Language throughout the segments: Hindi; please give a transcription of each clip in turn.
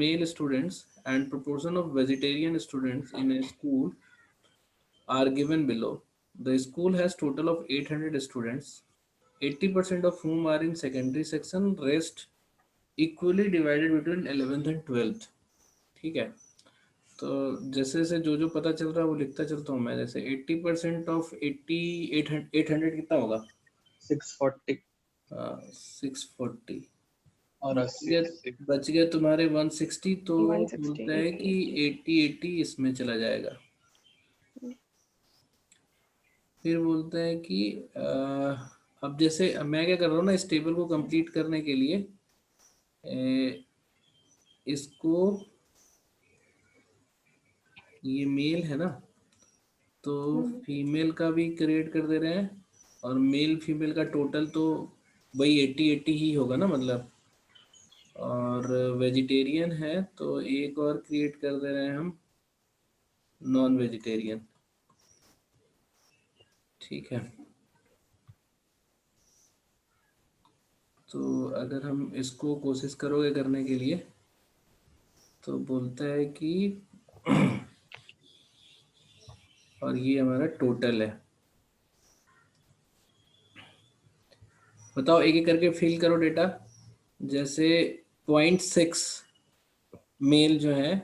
male students and proportion of vegetarian students in a school are given below. The school has total of 800 students, 80% of whom are in secondary section, rest equally divided between 11th and 12th. ठीक है, तो जैसे जैसे जो जो पता चल रहा है वो लिखता चलता हूँ मैं। जैसे 80% ऑफ 800 कितना होगा? 640 640 और 80 बच गया तुम्हारे 160। तो 160, बोलता है कि 80 इसमें चला जाएगा। फिर बोलता है कि अब जैसे मैं क्या कर रहा हूँ ना, इस टेबल को कंप्लीट करने के लिए इसको, ये मेल है ना, तो फीमेल का भी क्रिएट कर दे रहे हैं, और मेल फीमेल का टोटल तो वही 80 ही होगा ना मतलब। और वेजिटेरियन है तो एक और क्रिएट कर दे रहे हैं हम, नॉन वेजिटेरियन। ठीक है, तो अगर हम इसको कोशिश करोगे करने के लिए तो बोलता है कि और ये हमारा टोटल है। बताओ, एक एक करके फिल करो डेटा। जैसे 0.6 मेल जो है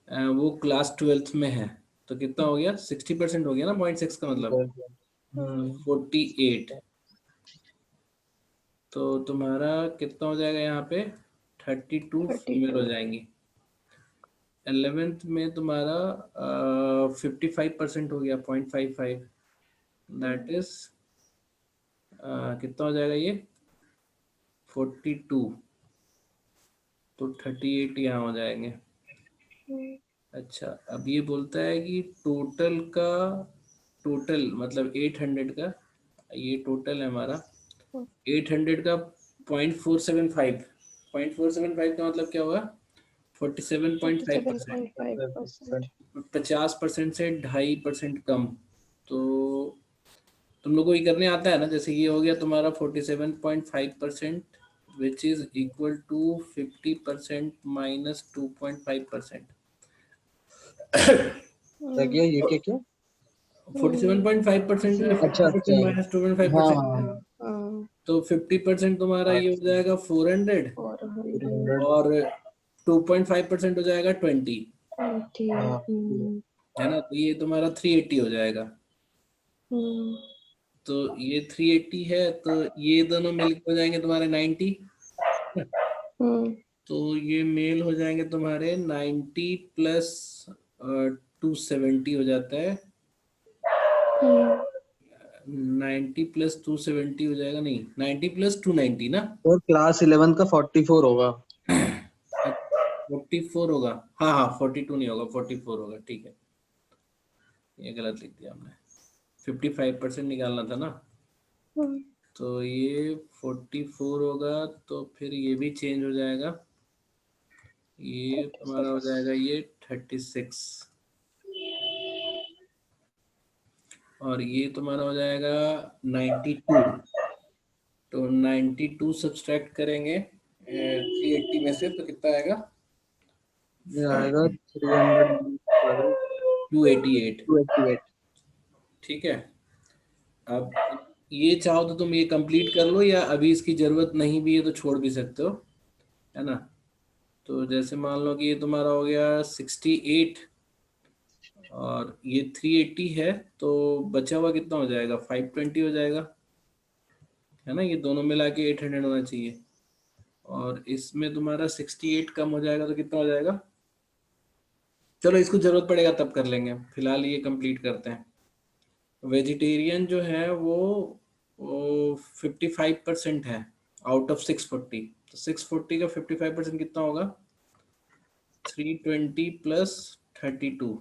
वो क्लास 12th में है, तो कितना हो गया? 60% हो गया ना 0.6 का मतलब 48। तो तुम्हारा कितना हो जाएगा यहाँ पे? 32 फीमेल हो जाएंगी। 11th में तुम्हारा 55% हो गया, 0.55। दैट इज कितना हो जाएगा ये? 42। तो 38 यहाँ हो जाएंगे। अच्छा, अब ये बोलता है कि टोटल का, टोटल मतलब 800 का, ये टोटल है हमारा 800 का 0.475। 0.475 का मतलब क्या होगा? 47.5%। 50% से 2.5% कम। तो तुम लोग को ये करने आता है ना? जैसे ये हो गया तुम्हारा 47.5%, which is equal to 50% minus 2.5%। क्या ये क्या 47.5% जो है, अच्छा 50% माइनस 2.5%। तो 50% तुम्हारा ये हो जाएगा 400, और 2.5% हो जाएगा 20, है ना? तो ये तुम्हारा 380 हो जाएगा। तो ये 380 है, तो ये दोनों मिलकर हो जाएंगे तुम्हारे 90। तो ये मेल हो जाएंगे तुम्हारे 90 प्लस 270 हो जाता है। 90 प्लस 270 हो जाएगा, नहीं 90 प्लस 290 ना। और क्लास 11 का 44 होगा। 44 होगा, हाँ हाँ 42 नहीं होगा, 44 होगा। ठीक है, ये गलत लिख दिया हमने, 55% निकालना था ना। तो ये 44 होगा, तो फिर ये भी चेंज हो जाएगा, ये तुम्हारा हो जाएगा ये 36, और ये तुम्हारा हो जाएगा 92। तो 92 सब्सट्रैक्ट करेंगे 380 में से, तो कितना आएगा? ये आएगा 288। ठीक है, अब ये चाहो तो तुम ये कंप्लीट कर लो, या अभी इसकी ज़रूरत नहीं भी है तो छोड़ भी सकते हो, है ना? तो जैसे मान लो कि ये तुम्हारा हो गया 68, और ये 380 है, तो बचा हुआ कितना हो जाएगा? 520 हो जाएगा, है ना? ये दोनों मिला के 800 होना चाहिए, और इसमें तुम्हारा 68 कम हो जाएगा, तो कितना हो जाएगा? चलो, इसको ज़रूरत पड़ेगा तब कर लेंगे, फिलहाल ये कंप्लीट करते हैं। वेजिटेरियन जो है वो 55% है आउट ऑफ 640। तो 640 का 55% कितना होगा? 320 प्लस 32,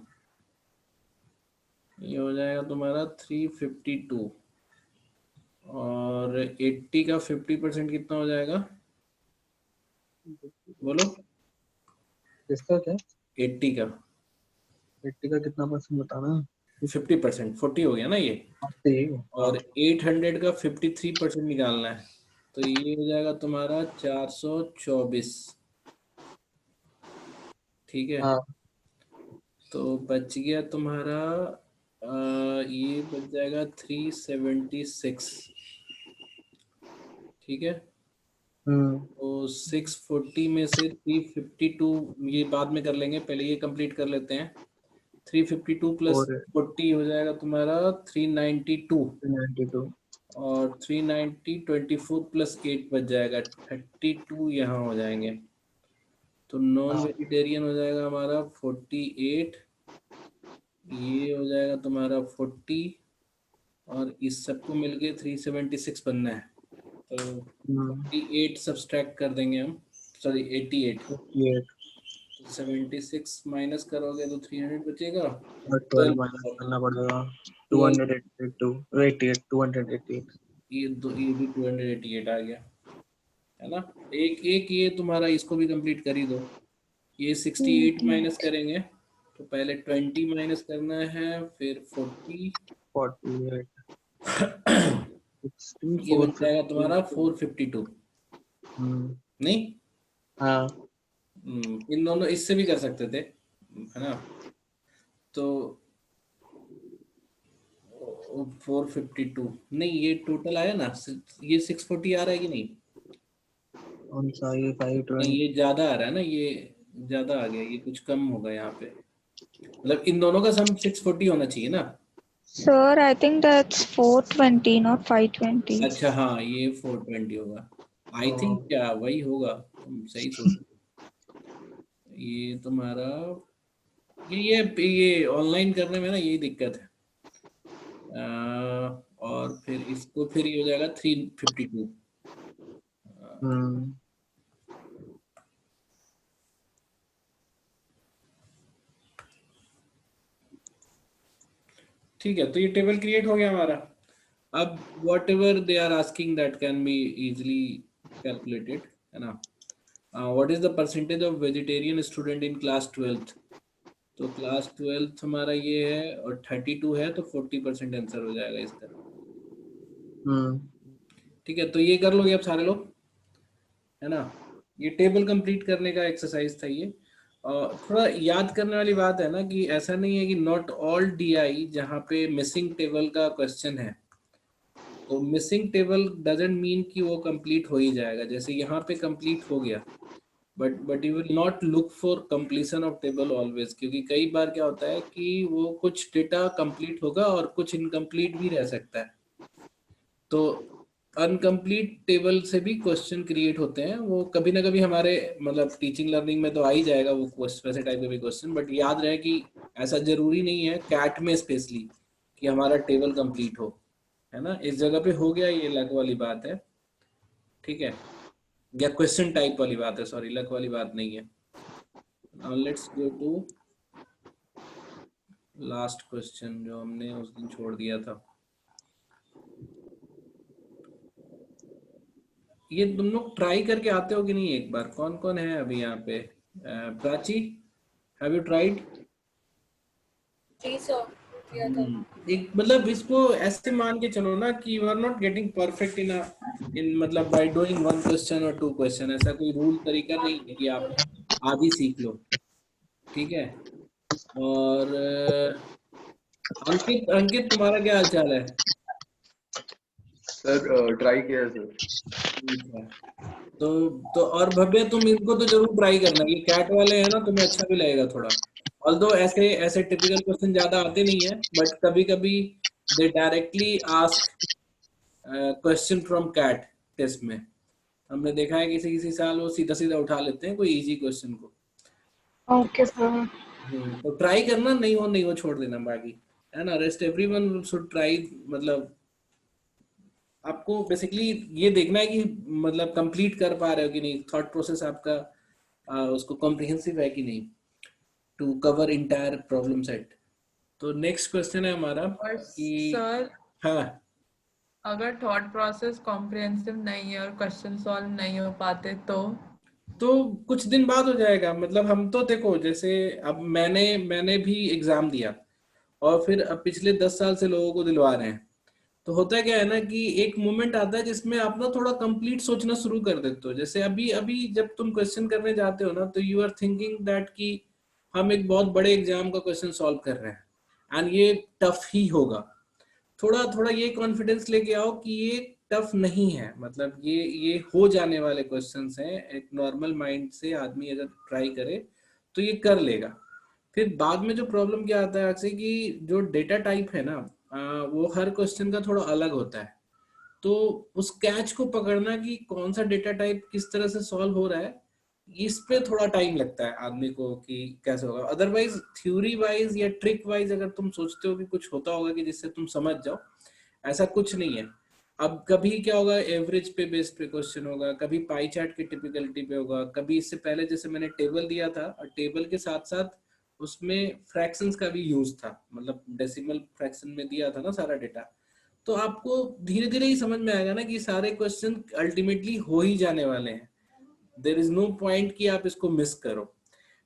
ये हो जाएगा तुम्हारा 352। और 80 का 50% कितना हो जाएगा? बोलो। इसका क्या 80 का 80 का कितना परसेंट बताना? 50%, 40 हो गया ना ये। और 800 का 53% निकालना है, तो ये हो जाएगा तुम्हारा 424। ठीक है। हाँ तो बच गया तुम्हारा ये बच जाएगा 376। ठीक है। हम्म तो 640 में से 352 ये बाद में कर लेंगे, पहले ये कंप्लीट कर लेते हैं। 352 प्लस और 40 हो जाएगा तुम्हारा 392। 92। और 390 24 प्लस 8 बच जाएगा 32 यहाँ हो जाएंगे। तो नॉन हाँ वेजिटेरियन हो जाएगा हमारा 48। ये हो जाएगा तुम्हारा 40। और इस सबको मिलके 376 बनना है। तो हम्म 48 सब्सट्रैक्ट कर देंगे हम, सॉरी 88। 88 तो 76 माइनस करोगे तो 300 बचेगा। और 12 माइनस 12 करना पड़ेगा। 12 282 88 288। ये भी 288 आ गया, है ना। एक एक ये तुम्हारा इसको भी कंप्लीट कर ही दो। ये 68 माइनस करेंगे, तो पहले 20 माइनस करना है, फिर 40। 48 60 ये बन जाएगा 450। तुम्हारा 452। हम्म नहीं, हाँ इन दोनों इससे भी कर सकते थे, है ना। तो 452 नहीं, ये टोटल आया ना, ये 640 आ रहा है कि नहीं। कौन सा ये नहीं, 520। ये ज्यादा आ रहा है ना, ये ज्यादा आ गया, ये कुछ कम होगा यहाँ पे। मतलब इन दोनों का सम 640 होना चाहिए ना। Sir, I think that's 420, not 520. अच्छा हाँ, ये 420 होगा। आई थिंक क्या वही होगा, तुम सही सोच रहे हो। ये तुम्हारा ये ऑनलाइन करने में ना यही दिक्कत है। और फिर इसको फिर ये हो जाएगा 352। हम्म ठीक है, तो ये टेबल क्रिएट हो गया हमारा। अब whatever they are asking that can be easily calculated, है ना। What is the percentage of vegetarian student in class 12th। तो क्लास 12th हमारा ये है और 32 है, तो 40% आंसर हो जाएगा इसका। हम्म ठीक है, तो ये कर लोगे अब सारे लोग, है ना। ये टेबल कंप्लीट करने का एक्सरसाइज था ये। और थोड़ा याद करने वाली बात है ना कि ऐसा नहीं है कि नॉट ऑल डीआई जहाँ पे मिसिंग टेबल का क्वेश्चन है, तो मिसिंग टेबल डजेंट मीन कि वो कंप्लीट हो ही जाएगा। जैसे यहाँ पे कंप्लीट हो गया, but you will not look for completion of table always, क्योंकि कई बार क्या होता है कि वो कुछ डेटा कंप्लीट होगा और कुछ इनकम्प्लीट भी रह सकता है। तो अनकम्प्लीट टेबल से भी क्वेश्चन क्रिएट होते हैं, वो कभी ना कभी हमारे मतलब टीचिंग लर्निंग में तो आ ही जाएगा वो वैसे टाइप के भी क्वेश्चन। बट याद रहे कि ऐसा जरूरी नहीं है कैट में स्पेशली कि हमारा टेबल कंप्लीट हो, है ना। इस जगह पे हो गया, ये लक वाली बात है, ठीक है, या क्वेश्चन टाइप वाली बात है, सॉरी लक वाली बात नहीं है। Now let's go to last question जो हमने उस दिन छोड़ दिया था। ये तुम लोग ट्राई करके आते हो कि नहीं, एक बार कौन कौन है अभी यहाँ पे। Prachi, have you tried. जी सर, किया था। एक मतलब इसको ऐसे मान के चलो ना कि you are not getting perfect in मतलब बाय डूइंग वन क्वेश्चन और टू क्वेश्चन, ऐसा कोई रूल तरीका नहीं है कि आप आधी सीख लो, ठीक है। और अंकित अंकित तुम्हारा क्या हाल चाल है। सर ट्राई किया है सर। ठीक है। तो और भव्य, तुम इनको तो जरूर ट्राई करना, ये कैट वाले हैं ना, तुम्हें अच्छा भी लगेगा थोड़ा। ऑल्दो ऐसे ऐसे टिपिकल क्वेश्चन ज्यादा आते नहीं है, बट कभी कभी they directly ask question from CAT test में। हमने देखा है किसी किसी साल वो सीधा सीधा उठा लेते हैं कोई इजी क्वेश्चन को। Okay sir. तो ट्राई करना, नहीं हो छोड़ देना बाकी, है ना। Rest everyone should try. मतलब आपको बेसिकली ये देखना है कि मतलब कंप्लीट कर पा रहे हो कि नहीं, थॉट प्रोसेस आपका उसको कॉम्प्रिहेंसिव है कि नहीं, to cover entire problem set. तो नेक्स्ट क्वेश्चन है हमारा और कि सर, हाँ, अगर थॉट प्रोसेस कॉम्प्रिहेंसिव नहीं है और क्वेश्चन सॉल्व नहीं हो पाते तो कुछ दिन बाद हो जाएगा। मतलब हम तो देखो, जैसे अब मैंने भी एग्जाम दिया और फिर अब पिछले 10 साल से लोगों को दिलवा रहे हैं। तो होता क्या है ना कि एक मोमेंट आता है जिसमें आप ना थोड़ा कंप्लीट सोचना शुरू कर देते हो। जैसे अभी अभी जब तुम क्वेश्चन करने जाते हो ना, तो यू आर थिंकिंग दैट कि हम एक बहुत बड़े एग्जाम का क्वेश्चन सॉल्व कर रहे हैं एंड ये टफ ही होगा, थोड़ा थोड़ा ये कॉन्फिडेंस लेके आओ कि ये टफ नहीं है, मतलब ये हो जाने वाले क्वेश्चंस हैं, एक नॉर्मल माइंड से आदमी अगर ट्राई करे तो ये कर लेगा। फिर बाद में जो प्रॉब्लम क्या आता है अक्सर कि जो डेटा टाइप है ना वो हर क्वेश्चन का थोड़ा अलग होता है, तो उस कैच को पकड़ना कि कौन सा डेटा टाइप किस तरह से सॉल्व हो रहा है, इस पे थोड़ा टाइम लगता है आदमी को कि कैसे होगा। अदरवाइज थ्योरी वाइज या ट्रिक वाइज अगर तुम सोचते हो कि कुछ होता होगा कि जिससे तुम समझ जाओ, ऐसा कुछ नहीं है। अब कभी क्या होगा, एवरेज पे बेस्ड पे क्वेश्चन होगा, कभी पाई चार्ट की टिपिकलिटी पे होगा, कभी इससे पहले जैसे मैंने टेबल दिया था और टेबल के साथ साथ उसमें फ्रैक्शंस का भी यूज था, मतलब डेसिमल फ्रैक्शन में दिया था ना सारा डेटा, तो आपको धीरे धीरे ही समझ में आएगा ना कि सारे क्वेश्चन अल्टीमेटली हो ही जाने वाले हैं, देयर इज नो पॉइंट कि आप इसको मिस करो।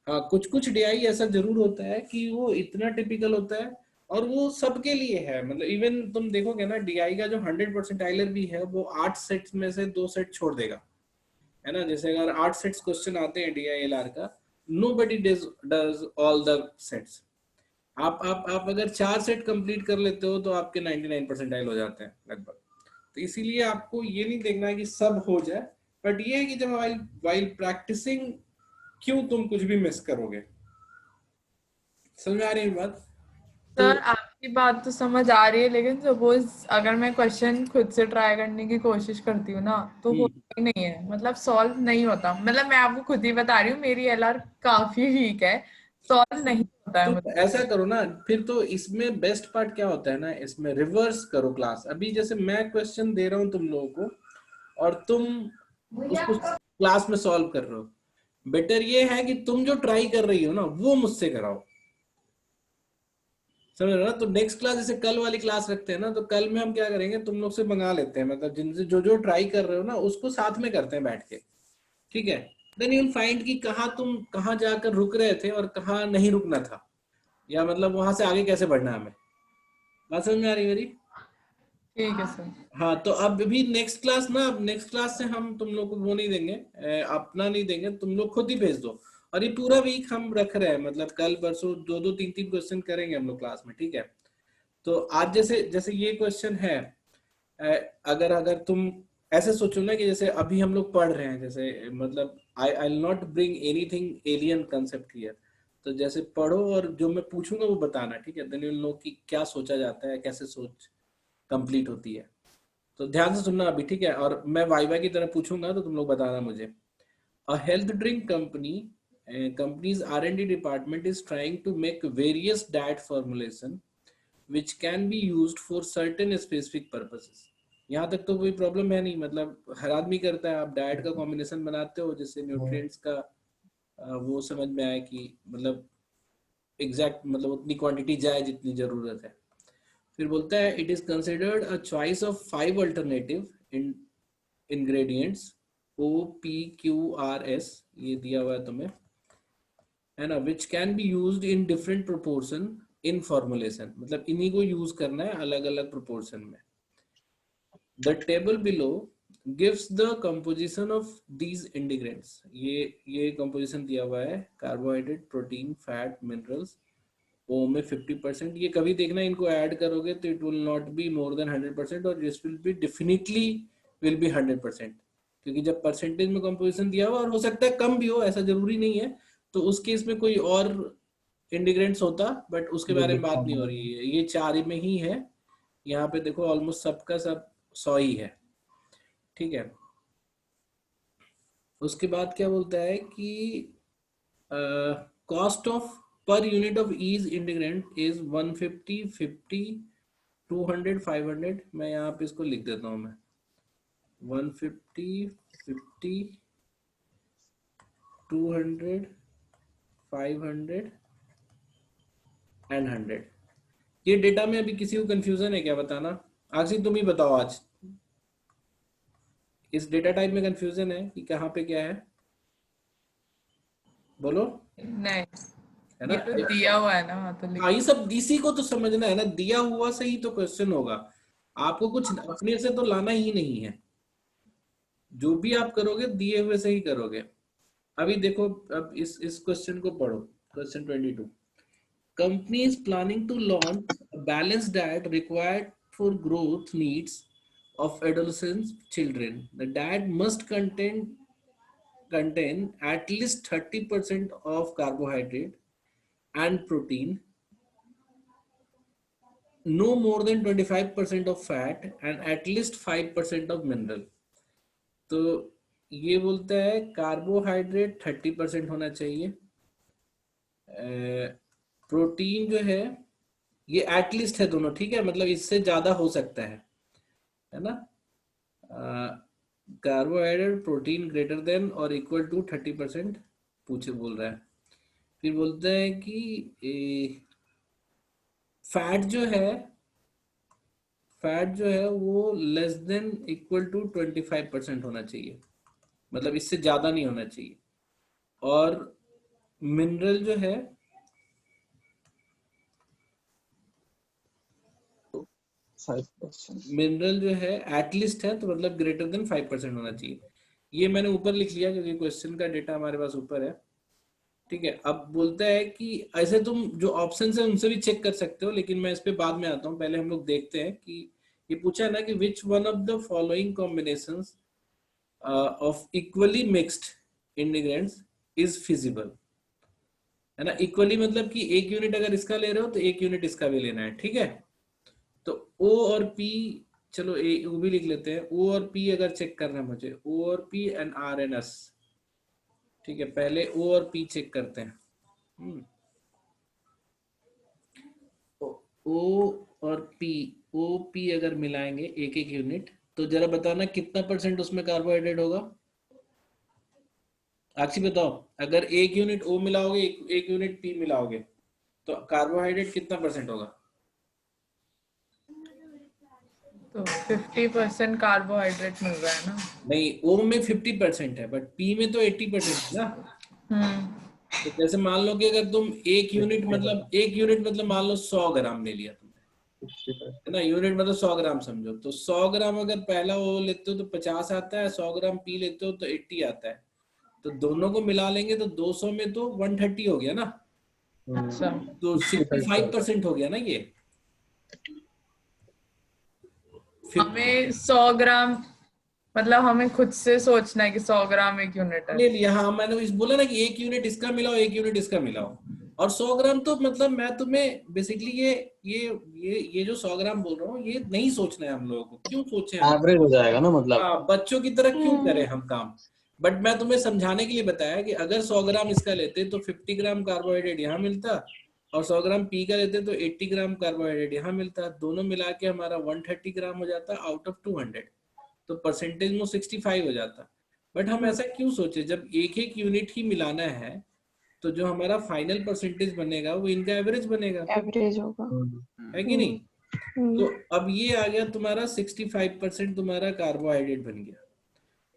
हाँ, कुछ कुछ डीआई ऐसा जरूर होता है कि वो इतना टिपिकल होता है और वो सबके लिए है, मतलब इवन तुम देखोगे ना डीआई का जो 100% आइलर भी है वो 8 सेट्स में से 2 सेट छोड़ देगा, है ना। जैसे अगर 8 सेट्स क्वेश्चन आते हैं डीआईएलआर का, nobody does all the sets. आप अगर 4 सेट कंप्लीट कर लेते हो तो आपके 99% आइल हो जाते हैं लगभग। तो इसीलिए आपको ये नहीं देखना है कि सब हो जाए, बट ये है कि जब वाइल प्रैक्टिसिंग क्यों तुम कुछ भी मिस करोगे। समझ में आ रही है बात? सर आपकी बात तो समझ आ रही है, लेकिन सपोज अगर मैं क्वेश्चन खुद से ट्राई करने की कोशिश करती हूँ ना तो होता ही नहीं है, मतलब सॉल्व नहीं होता। मतलब मैं आपको खुद ही बता रही हूँ मेरी एलआर काफी वीक है, सॉल्व नहीं होता है तो मुझे। ऐसा करो ना, फिर तो इसमें बेस्ट पार्ट क्या होता है ना, इसमें रिवर्स करो क्लास। अभी जैसे मैं क्वेश्चन दे रहा हूँ तुम लोगों को और तुम उसको क्लास में सॉल्व कर रहे हो, बेटर ये है कि तुम जो ट्राई कर रही हो ना वो मुझसे कराओ, समझ रहे हो ना। तो नेक्स्ट क्लास जैसे कल वाली क्लास रखते हैं ना, तो कल में हम क्या करेंगे, तुम लोग से मंगा लेते हैं, मतलब जिनसे जो जो ट्राई कर रहे हो ना उसको साथ में करते हैं बैठ के, ठीक है। देन यू विल फाइंड कि तुम कहाँ जाकर रुक रहे थे और कहाँ नहीं रुकना था, या मतलब वहां से आगे कैसे बढ़ना है हमें। बात समझ में आ रही है मेरी? ठीक है सर। हाँ, तो अब भी नेक्स्ट क्लास ना, अब नेक्स्ट क्लास से हम तुम लोग को वो नहीं देंगे, अपना नहीं देंगे, तुम लोग खुद ही भेज दो। और ये पूरा वीक हम रख रहे हैं, मतलब कल परसों 2-2 3-3 क्वेश्चन करेंगे हम लोग क्लास में, ठीक है। तो आज जैसे जैसे ये क्वेश्चन है, अगर अगर तुम ऐसे सोचो ना कि जैसे अभी हम लोग पढ़ रहे हैं, जैसे मतलब I will not bring anything alien concept here, तो जैसे पढ़ो और जो मैं पूछूंगा वो बताना, ठीक है। देन यू विल नो कि क्या सोचा जाता है, कैसे सोच कंप्लीट होती है। तो ध्यान से सुनना अभी, ठीक है। और मैं वाइवा की तरह पूछूंगा तो तुम लोग बताना मुझे। अ health drink company's R&D department is trying to make various diet formulation which can be used for certain specific purposes। यहाँ तक तो कोई प्रॉब्लम है नहीं, मतलब हर आदमी करता है, आप डाइट का कॉम्बिनेशन बनाते हो जिससे न्यूट्रिएंट्स का वो समझ में आए कि मतलब एग्जैक्ट मतलब उतनी क्वांटिटी जाए जितनी जरूरत है। फिर बोलता है it is considered a choice of 5 alternative ingredients OPQRS, ये दिया हुआ है तुम्हें, है ना, which can be used in different proportion in formulation, मतलब इन्हीं को यूज करना है अलग अलग प्रोपोर्शन में। The table below gives the composition of these ingredients, ये कंपोजिशन दिया हुआ है, कार्बोहाइड्रेट, प्रोटीन, फैट, मिनरल्स, ओ में 50%। ये कभी देखना इनको ऐड करोगे तो it will not be more than 100%, और this will be definitely will be 100%, क्योंकि जब परसेंटेज में कंपोजिशन दिया हुआ, और हो सकता है कम भी हो, ऐसा जरूरी नहीं है, तो उस केस में कोई और इंग्रेडिएंट्स होता, बट उसके बारे में बात नहीं हो रही है, ये 4 में ही है। यहाँ पे देखो ऑलमोस्ट सबका सब 100 ही है, ठीक है। उसके बाद क्या बोलता है कि cost of per unit of each ingredient is 150, 50, 200, 500। मैं यहाँ पे इसको लिख देता हूँ, मैं 150, 50, 200, 500 and 100। ये डेटा में अभी किसी को कंफ्यूजन है क्या, बताना। आखिर तुम ही बताओ, आज इस डेटा टाइप में कंफ्यूजन है कि कहाँ पे क्या है, बोलो। नहीं, है ना, ये तो दिया हुआ है ना, तो हाँ, ये सब डीसी को तो समझना है ना, दिया हुआ से ही तो क्वेश्चन होगा, आपको कुछ अपने से तो लाना ही नहीं है, जो भी आप करोगे दिए हुए से ही करोगे। अभी देखो, अब इस क्वेश्चन को पढ़ो, Question 22. Company is planning to launch a balanced diet required for growth needs of adolescent children. The diet must contain at least 30% of carbohydrate and protein, no more than 25% of fat and at least 5% of mineral. तो ये बोलता है कार्बोहाइड्रेट 30% होना चाहिए, प्रोटीन जो है ये एटलीस्ट है दोनों, ठीक है, मतलब इससे ज्यादा हो सकता है ना, कार्बोहाइड्रेट प्रोटीन ग्रेटर देन और इक्वल टू 30% पूछे बोल रहा है। फिर बोलता है कि फैट जो है वो लेस देन इक्वल टू 25% होना चाहिए, मतलब इससे ज्यादा नहीं होना चाहिए, और मिनरल जो है मिनरल जो है एटलीस्ट है, तो मतलब ग्रेटर देन 5% होना चाहिए। ये मैंने ऊपर लिख लिया क्योंकि क्वेश्चन का डेटा हमारे पास ऊपर है, ठीक है। अब बोलता है कि ऐसे तुम जो ऑप्शंस है उनसे भी चेक कर सकते हो, लेकिन मैं इस पे बाद में आता हूँ, पहले हम लोग देखते हैं कि ये पूछा है ना कि which one of the following combinations of equally mixed ingredients is feasible, है ना। इक्वली मतलब कि एक यूनिट अगर इसका ले रहे हो तो एक यूनिट इसका भी लेना है, ठीक है। तो O और P, चलो O भी लिख लेते हैं, O और P अगर चेक करना है मुझे, O और P and R and S, ठीक है। पहले O और P चेक करते हैं। O और P अगर मिलाएंगे एक एक यूनिट, तो जरा बताना कितना % उसमें कार्बोहाइड्रेट होगा। आक्षी बताओ, अगर एक यूनिट O मिलाओगे एक यूनिट P मिलाओगे तो कार्बोहाइड्रेट कितना % होगा। तो 50% कार्बोहाइड्रेट मिल रहा है ना। नहीं, O में 50% है बट P में तो 80% है ना। तो जैसे मान लो कि अगर तुम एक यूनिट मतलब मान लो 100 ग्राम ले लिया तुमने, है ना, यूनिट मतलब 100 ग्राम समझो, तो 100 ग्राम अगर पहला वो लेते हो तो 50 आता है, 100 ग्राम P लेते हो तो 80 आता है, तो दोनों को मिला लेंगे तो 200 में तो 130 हो गया ना, अच्छा, तो 65% हो गया ना ये। हमें 100 ग्राम मतलब हमें खुद से सोचना है कि 100 ग्राम एक यूनिट है। ले लिया, हाँ मैंने इस बोला ना कि एक यूनिट इसका मिलाओ एक यूनिट इसका मिलाओ, और 100 ग्राम तो मतलब मैं तुम्हें बेसिकली ये जो 100 ग्राम बोल रहा हूँ ये नहीं सोचना है हम लोगों को, क्यों सोचे हम, एवरेज हो जाएगा ना, मतलब हाँ बच्चों की तरह क्यों करें हम काम। बट मैं तुम्हें समझाने के लिए बताया कि अगर 100 ग्राम इसका लेते तो 50 ग्राम कार्बोहाइड्रेट यहाँ मिलता, और 100 ग्राम पी का लेते तो 80 ग्राम कार्बोहाइड्रेट यहाँ मिलता, दोनों मिला के हमारा 130 ग्राम हो जाता आउट ऑफ 200, तो परसेंटेज में 65 हो जाता। बट हम ऐसा क्यों सोचे, जब एक एक यूनिट ही मिलाना है तो जो हमारा फाइनल परसेंटेज बनेगा वो इनका एवरेज बनेगा, एवरेज होगा। है कि नहीं। तो अब ये आ गया तुम्हारा 65% तुम्हारा कार्बोहाइड्रेट बन गया,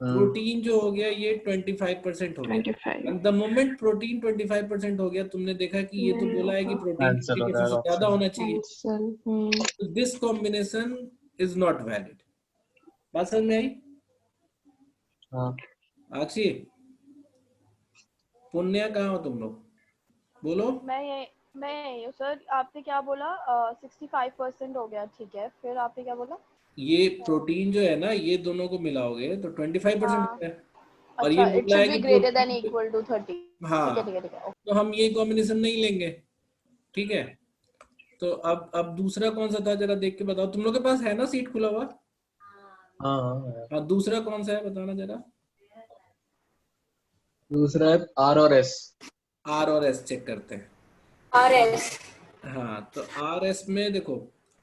प्रोटीन जो हो गया ये 25% हो गया, एंड द मोमेंट प्रोटीन 25% हो गया, तुमने देखा कि ये तो बोला है कि प्रोटीन 50% से ज्यादा होना चाहिए, तो this combination is not valid. बात समझ में आई। हाँ। आक्षी, पुण्य कहाँ हो तुम लोग, बोलो। मैं यही हूँ सर। आपने क्या बोला? 65% हो गया, ठीक है, फिर आपने क्या बोला? ये प्रोटीन जो है ना ये दोनों को मिलाओगे तो 25% होता है, और अच्छा, ये इट बोला शुड है बी कि ग्रेटर देन इक्वल टू 30। हाँ, ठीक है। तो हम ये कॉम्बिनेशन नहीं लेंगे, ठीक है। तो अब दूसरा कौन सा था जरा देख के बताओ, तुम लोग के पास है ना सीट खुला हुआ। हाँ, दूसरा कौन सा है बताना जरा। दूसरा है R और S। R और S चेक करते हैं। RS। हाँ, तो RS में देखो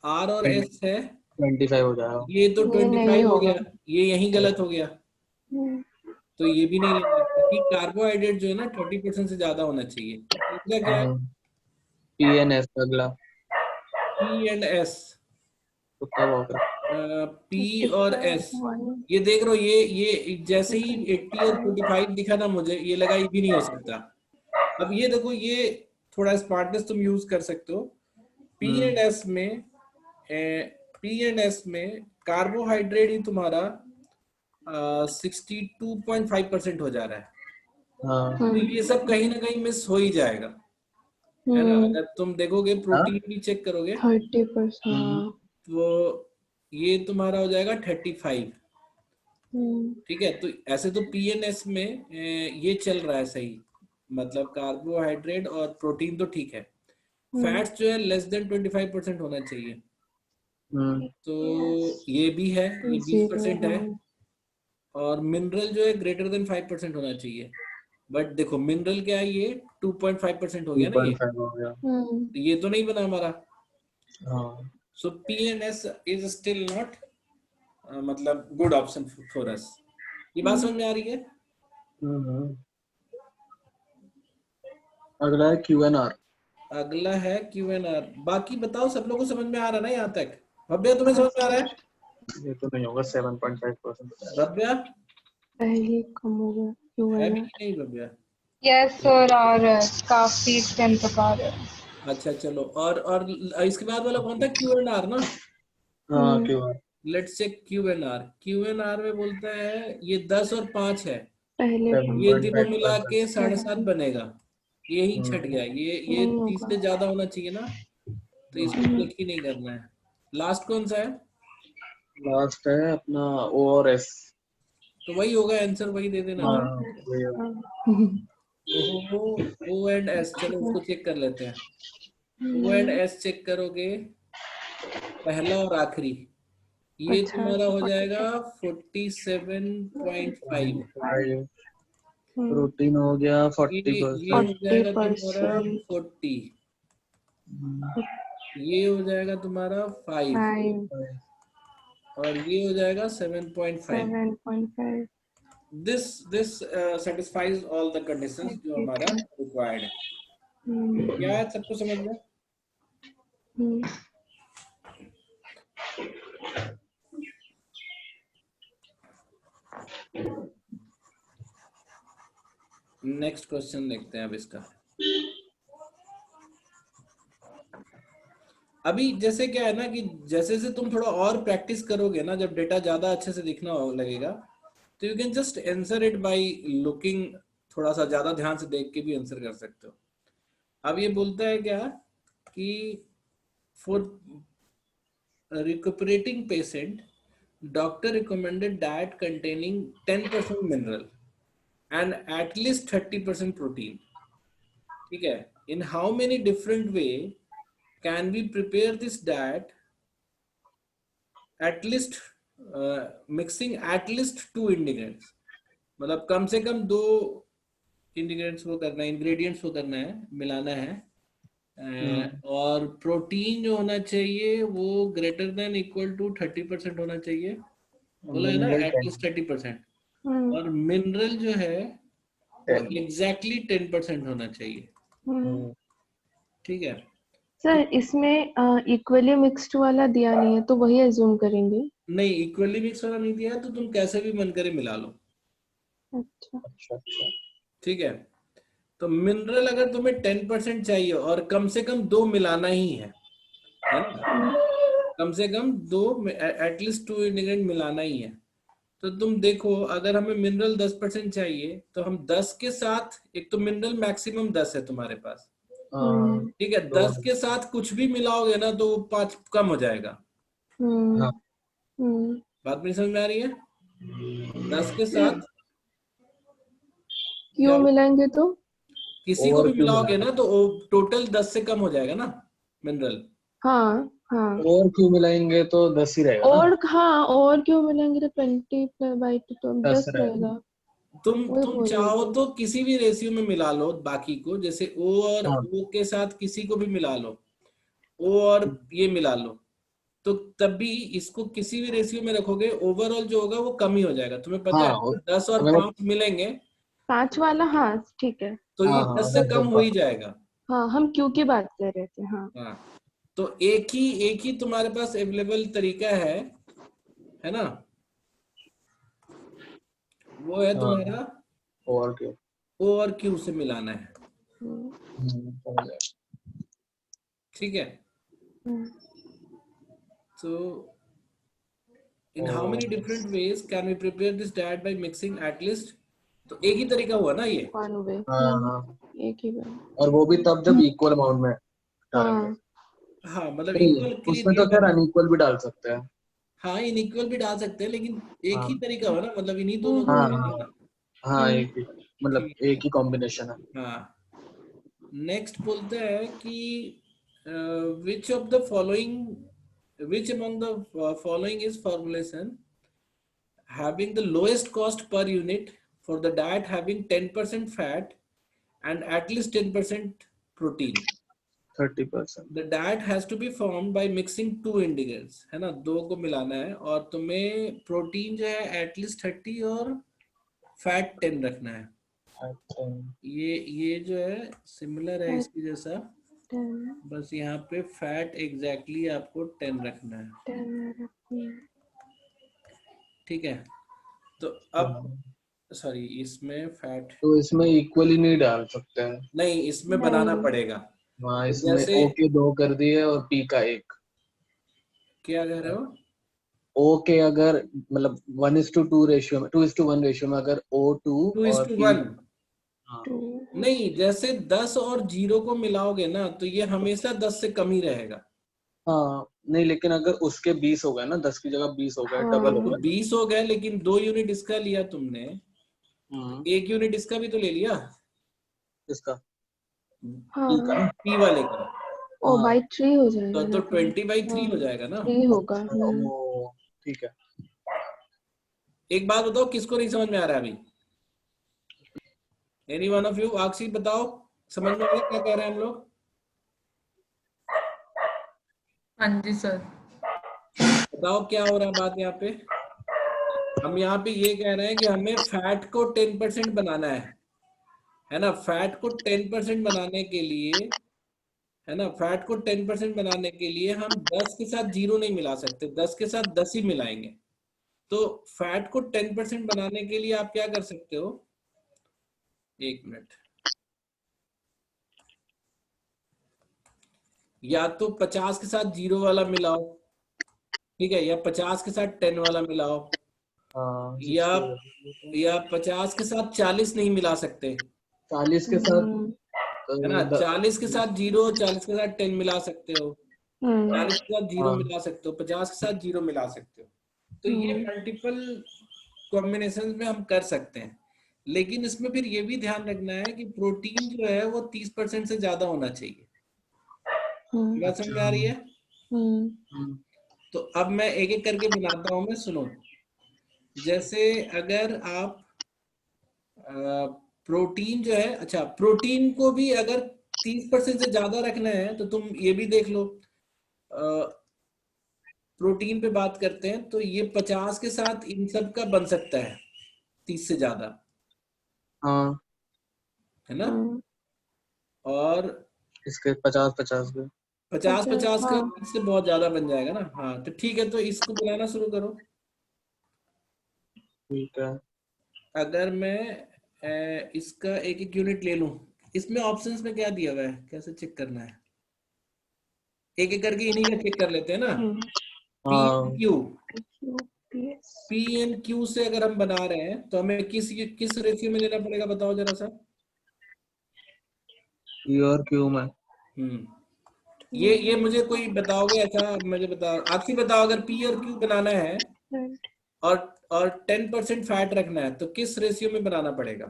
R और S है 25 हो जाएगा। ये तो ये 25 नहीं हो होगा। गया, ये यहीं गलत हो गया, तो ये भी नहीं लेना, क्योंकि कार्बोहाइड्रेट जो है ना 30% से ज्यादा होना चाहिए। तीसरा क्या है, PNS अगला। P एंड S, तो कब होगा? P और S, ये देख रहे हो, ये जैसे ही 80 और 45 दिखा ना मुझे ये लगा ये भी नहीं हो सकता। अब ये देखो, ये थोड़ा स्मार्टनेस तुम यूज कर सकते हो। P एंड S में कार्बोहाइड्रेट ही तुम्हारा 62.5% हो जा रहा है, तो ये सब कहीं ना कहीं मिस हो ही जाएगा, है ना। अगर तुम देखोगे प्रोटीन भी चेक करोगे 30%। तो ये तुम्हारा हो जाएगा 35। ठीक है, तो ऐसे तो पीएनएस में ये चल रहा है सही, मतलब कार्बोहाइड्रेट और प्रोटीन तो ठीक है। फैट्स जो है लेस देन 25% होना चाहिए, तो ये भी है, ये 20% है। और मिनरल जो है ग्रेटर देन 5% होना चाहिए, बट देखो मिनरल क्या है, ये 2.5% हो गया ना, ये 2.5 हो गया। तो ये तो नहीं बना हमारा। हाँ, सो पीएनएस इज स्टिल नॉट मतलब गुड ऑप्शन फॉर अस। ये बात समझ में आ रही है? अगला है क्यूएनआर। अगला है क्यूएनआर। बाकी बताओ, सब लोगों को समझ में आ रहा है ना यहाँ तक? भव्या तुम्हें समझ में आ रहा है? ये तो नहीं होगा 7.5%। भव्या पहले कम हो गया है क्यूएनआर। भी कि नहीं भव्या? यस सर, आ रहा है, काफी टाइम तक आ रहा है। अच्छा चलो, और इसके बाद वाला कौन था? क्यूएनआर ना। हाँ, QR. Let's check QNR. QNR में बोलता है ये 10 और 5 है, पहले कम ये तीनों मिला के 7.5%। 7.5 बनेगा। यही छट गया, ये नहीं 30 होगा। से ज्यादा होना चाहिए ना, तो इसको क्लिक ही नहीं करना है। लास्ट कौन सा है? लास्ट है अपना ओ और एस। तो वही होगा आंसर, वही दे देना। हाँ, वही है। ओ एंड एस, चलो उसको चेक कर लेते हैं। ओ एंड एस चेक करोगे, पहला और आखिरी, ये तुम्हारा हो जाएगा 47.5। प्रोटीन हो गया ये 40%। हो जाएगा तुम्हारा 40, ये हो जाएगा तुम्हारा 5, और ये हो जाएगा 7.5। 7.5। This satisfies all the conditions जो हमारा required है। क्या है, सबको समझ में? नेक्स्ट क्वेश्चन देखते हैं अब इसका। अभी जैसे क्या है ना कि जैसे जैसे तुम थोड़ा और प्रैक्टिस करोगे ना, जब डेटा ज्यादा अच्छे से दिखना लगेगा, तो you can just answer it by looking, थोड़ा सा ज्यादा ध्यान से देख के भी आंसर कर सकते हो। अब ये बोलता है क्या कि for recuperating patient, doctor recommended diet containing 10% mineral and at least 30% protein. ठीक है, in how many different way can we prepare this diet? At least mixing at least 2 ingredients, मतलब कम से कम 2 इंग्रेडिएंट्स वो करना है, इंग्रेडिएंट्स वो करना है, मिलाना है। और प्रोटीन जो होना चाहिए वो ग्रेटर देन इक्वल टू 30% होना चाहिए, बोला है ना, एटलीस्ट 30%। और मिनरल जो है वो एग्जैक्टली 10% होना चाहिए। ठीक है सर, इसमें इक्वली मिक्स्ड वाला दिया नहीं है, तो वही एज्यूम करेंगे? नहीं, इक्वली मिक्स वाला नहीं दिया तो तुम कैसे भी मन करे मिला लो। अच्छा। ठीक है, तो मिनरल अगर तुम्हें 10% चाहिए और कम से कम 2 मिलाना ही है ना, कम से कम 2, एटलीस्ट 2 इंग्रेडिएंट मिलाना ही है, तो तुम देखो अगर हमें मिनरल 10% चाहिए तो हम 10 के साथ, एक तो मिनरल मैक्सिमम 10 है तुम्हारे पास, ठीक है, 10 के साथ कुछ भी मिलाओगे ना तो 5 कम हो जाएगा। बात मेरी समझ में आ रही है? 10 के साथ क्यों मिलाएंगे तो? किसी को भी मिलाओगे ना तो टोटल 10 से कम हो जाएगा ना मिनरल। हाँ। और क्यों मिलाएंगे तो 10 ही रहेगा और हाँ, और क्यों मिलाएंगे तो 20/2 तो 10 रहेगा। तुम चाहो तो किसी भी रेशियो में मिला लो बाकी को, जैसे ओ और ओ के साथ किसी को भी मिला लो, ओ और ये मिला लो, तो तब भी इसको किसी भी रेशियो में रखोगे, ओवरऑल जो होगा वो कम ही हो जाएगा। तुम्हें पता है 10 और 5 मिलेंगे, 5 वाला, हाँ ठीक है, तो ये 10 से कम हो ही जाएगा। हाँ, हम क्यों की बात कर रहे थे। हाँ, तो एक ही तुम्हारे पास अवेलेबल तरीका है ना, वो है तुम्हारा ओ और क्यू से मिलाना है। ठीक है, so in how many different ways can we prepare this diet by mixing at least, तो एक ही तरीका हुआ ना ये। एक ही बार। और वो भी तब जब इक्वल अमाउंट में डालेंगे। हाँ हाँ मतलब नहीं, इक्वल के लिए उसमें तो दिया खैर हुआ है। अनइक्वल भी डाल सकते हैं। हाँ इनइक्वल भी डाल सकते हैं, लेकिन एक ही हाँ तरीका हो ना, मतलब इन्हीं दोनों को हाँ मिलाना। हाँ, एक ही मतलब ठीक एक ही कॉम्बिनेशन है। हाँ। नेक्स्ट बोलते हैं कि which of the following which among the following is formulation having the lowest cost per unit for the diet having 10% fat and at least 10% protein. 30%। The diet has to be formed by mixing two ingredients, है ना, दो को मिलाना है, और तुम्हें प्रोटीन जो है एटलीस्ट 30 और फैट 10 रखना है। अच्छा, ये जो है सिमिलर है इसकी जैसा, 10 बस यहाँ पे फैट एग्जैक्टली आपको 10 रखना है। 10 ठीक है, तो अब सॉरी इसमें फैट तो इसमें इक्वली नहीं डाल सकते हैं। नहीं, इसमें बनाना नहीं। पड़ेगा। हाँ, तो इसमें जैसे ओ के 2 कर दिए और पी का 1। क्या कह रहे हो? ओ के अगर मतलब 1:2 रेशियो में, 2:1 रेशियो में अगर O2 और P। 2:1 हाँ 2 नहीं, जैसे 10 और 0 को मिलाओगे ना तो ये हमेशा 10 से कम ही रहेगा। हाँ, नहीं लेकिन अगर उसके 20 हो गए ना, 10 की जगह 20 हो गए, हाँ। डबल हो तो गए। 20 हो गए, लेकिन 2 यूनिट इसका लिया तुमने, एक यूनिट इसका भी तो ले लिया, इसका हाँ। P का ना। पी वाले का, ओ हाँ बाई 3 हो जाएगा तो लेकिन। 20/3 हो हाँ, जाएगा ना। 3 होगा। अच्छा, ओ ठीक है। एक बात बताओ, किसको नहीं समझ में आ रहा है अभी? एनी वन ऑफ यू, आक्षी बताओ, समझ में आ गया क्या कह रहे हैं हम लोग? हाँ जी सर। बताओ क्या हो रहा है बात यहाँ पे। हम यहाँ पे ये कह रहे हैं कि हमें फैट को 10% बनाना है ना। फैट को 10% बनाने के लिए, है ना, फैट को 10% बनाने के लिए हम 10 के साथ 0 नहीं मिला सकते, 10 के साथ 10 ही मिलाएंगे। तो फैट को 10% बनाने के लिए आप क्या कर सकते हो, एक मिनट, या तो 50 के साथ 0 वाला मिलाओ, ठीक है, या 50 के साथ 10 वाला मिलाओ, हाँ, या 50 के साथ 40 नहीं मिला सकते, 40 के साथ है ना, 40 के साथ 0, 40 के साथ 10 मिला सकते हो, 40 के साथ 0 हाँ मिला सकते हो, 50 के साथ 0 मिला सकते हो। तो ये मल्टीपल कॉम्बिनेशन में हम कर सकते हैं, लेकिन इसमें फिर ये भी ध्यान रखना है कि प्रोटीन जो है वो 30% से ज्यादा होना चाहिए। बात समझ में आ रही है? तो अब मैं एक एक करके बनाता हूं, मैं सुनो। जैसे अगर आप प्रोटीन जो है, अच्छा प्रोटीन को भी अगर 30% से ज्यादा रखना है तो तुम ये भी देख लो। प्रोटीन पे बात करते हैं तो ये 50 के साथ इन सब का बन सकता है 30 से ज्यादा, हाँ, है ना। और इसके 50-50 के 50-50 का हाँ। इससे बहुत ज्यादा बन जाएगा ना। हाँ तो ठीक है, तो इसको बनाना शुरू करो। ठीक है। अगर मैं इसका एक एक यूनिट ले लूं, इसमें ऑप्शंस में क्या दिया हुआ है, कैसे चेक करना है, एक एक करके इन्हीं का चेक कर लेते हैं ना। पी हाँ, क्यू, पी एन क्यू से अगर हम बना रहे हैं तो हमें किस रेशियो में लेना पड़ेगा, बताओ जरा सा। P और Q में ये मुझे कोई बताओगे, अच्छा मुझे बताओ, आपसी बताओ, अगर पी और क्यू बनाना है और 10% फैट रखना है तो किस रेशियो में बनाना पड़ेगा?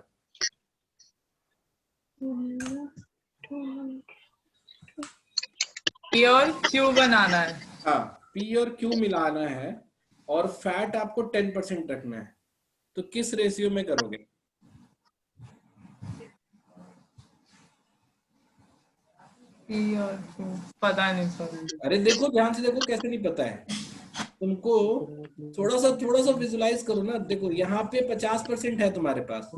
P और Q बनाना है। हाँ, पी और क्यू मिलाना है और फैट आपको 10% रखना है, तो किस रेशियो में करोगे? P और Q पता नहीं सर। अरे देखो ध्यान से देखो, कैसे नहीं पता है तुमको, थोड़ा सा विजुलाइज करो ना। देखो यहाँ पे 50% है तुम्हारे पास,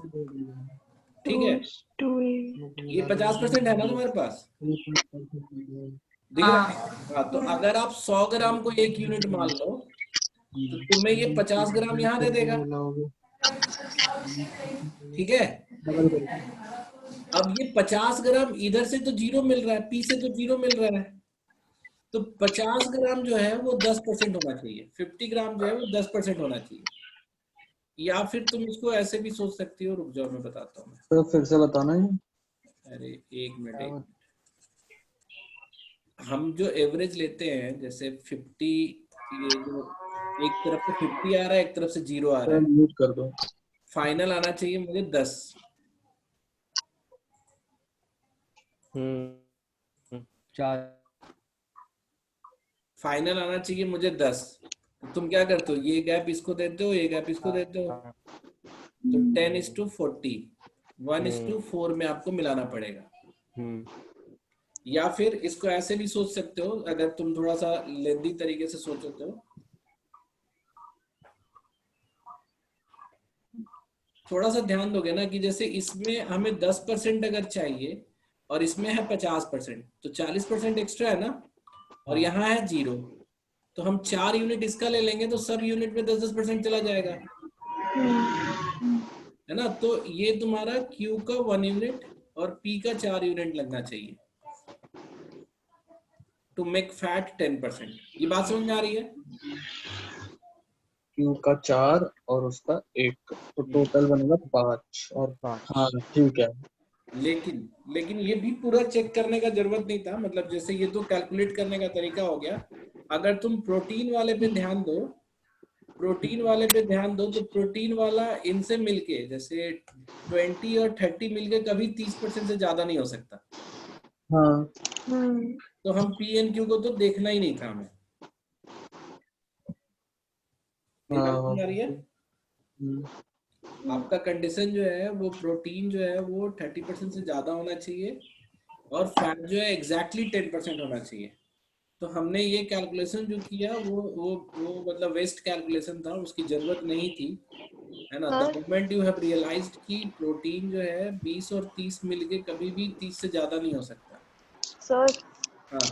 ठीक है, ये 50% है ना तुम्हारे पास, दिख रहा है? हाँ, तो अगर आप 100 ग्राम को एक यूनिट मान लो तो तुम्हें ये 50 ग्राम यहाँ दे देगा, ठीक है। अब ये 50 ग्राम इधर से तो 0 मिल रहा है, पी से तो 0 मिल रहा है, तो 50 ग्राम जो है वो 10% होना चाहिए, 50 ग्राम जो है वो 10% होना चाहिए। या फिर तुम इसको ऐसे भी सोच सकती हो, रुक जाओ मैं बताता हूँ। तो फिर से बताना है। अरे एक मिनट, हम जो एवरेज लेते हैं जैसे 50, ये जो एक तरफ से 50 आ रहा है, एक तरफ से 0 आ रहा है, म्यूट कर दो। फाइनल आना चाहिए मुझे 10। 4 फाइनल आना चाहिए मुझे 10। तो तुम क्या करते हो, ये गैप इसको देते हो, ये गैप इसको देते हो, तो 10:40 1:4 में आपको मिलाना पड़ेगा। या फिर इसको ऐसे भी सोच सकते हो, अगर तुम थोड़ा सा लेंदी तरीके से सोचते हो, थोड़ा सा ध्यान दोगे ना कि जैसे इसमें हमें 10% अगर चाहिए और इसमें है 50%, तो 40% एक्स्ट्रा है ना, और यहाँ है 0, तो हम 4 यूनिट इसका ले लेंगे तो सब यूनिट में 10-10% चला जाएगा, है ना। तो ये तुम्हारा Q का 1 यूनिट और P का 4 यूनिट लगना चाहिए टू मेक फैट 10%। ये बात समझ में आ रही है? Q का 4 और उसका 1, तो टोटल बनेगा 5 और 5। हाँ ठीक है। लेकिन ये भी पूरा चेक करने का जरूरत नहीं था, मतलब जैसे ये तो कैलकुलेट करने का तरीका हो गया। अगर तुम प्रोटीन वाले पे ध्यान दो, तो प्रोटीन वाला इनसे मिलके जैसे 20 और 30 मिलके कभी 30% से ज्यादा नहीं हो सकता। हाँ। तो हम पी एन क्यू को तो देखना ही नहीं था हमें। आपका कंडीशन जो है वो प्रोटीन जो है वो 30% से ज्यादा होना चाहिए और फैट जो है एग्जैक्टली 10% होना चाहिए। तो हमने ये कैलकुलेशन जो किया वो मतलब वेस्ट कैलकुलेशन था, उसकी जरूरत नहीं थी, है ना। The moment you have realised कि प्रोटीन जो है 20 और 30 मिलके कभी भी 30 से ज्यादा नहीं हो सकता। सर हाँ,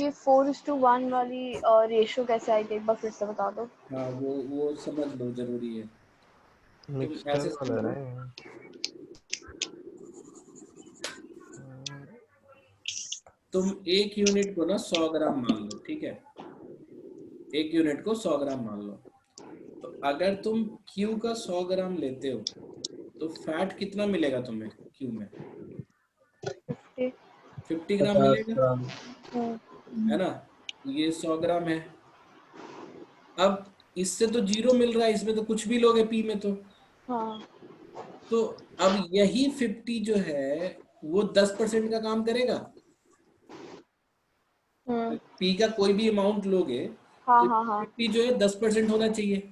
ये 4:1 वाली रेशियो कैसे आई थी, एक बार फिर से बता दो। हाँ वो समझ लो, जरूरी है। तुम ऐसे समझो, तुम एक यूनिट को ना 100 ग्राम मान लो, ठीक है, एक यूनिट को 100 ग्राम मान लो। तो अगर तुम Q का 100 ग्राम लेते हो तो फैट कितना मिलेगा तुम्हें Q में? 50 ग्राम मिलेगा, है ना। ये 100 ग्राम है। अब इससे तो 0 मिल रहा है, इसमें तो कुछ भी लोगे P में तो। हाँ। तो अब यही 50 जो है वो 10% का काम करेगा। P का कोई भी अमाउंट लोगे हाँ, तो हाँ, 50 जो है 10% होना चाहिए।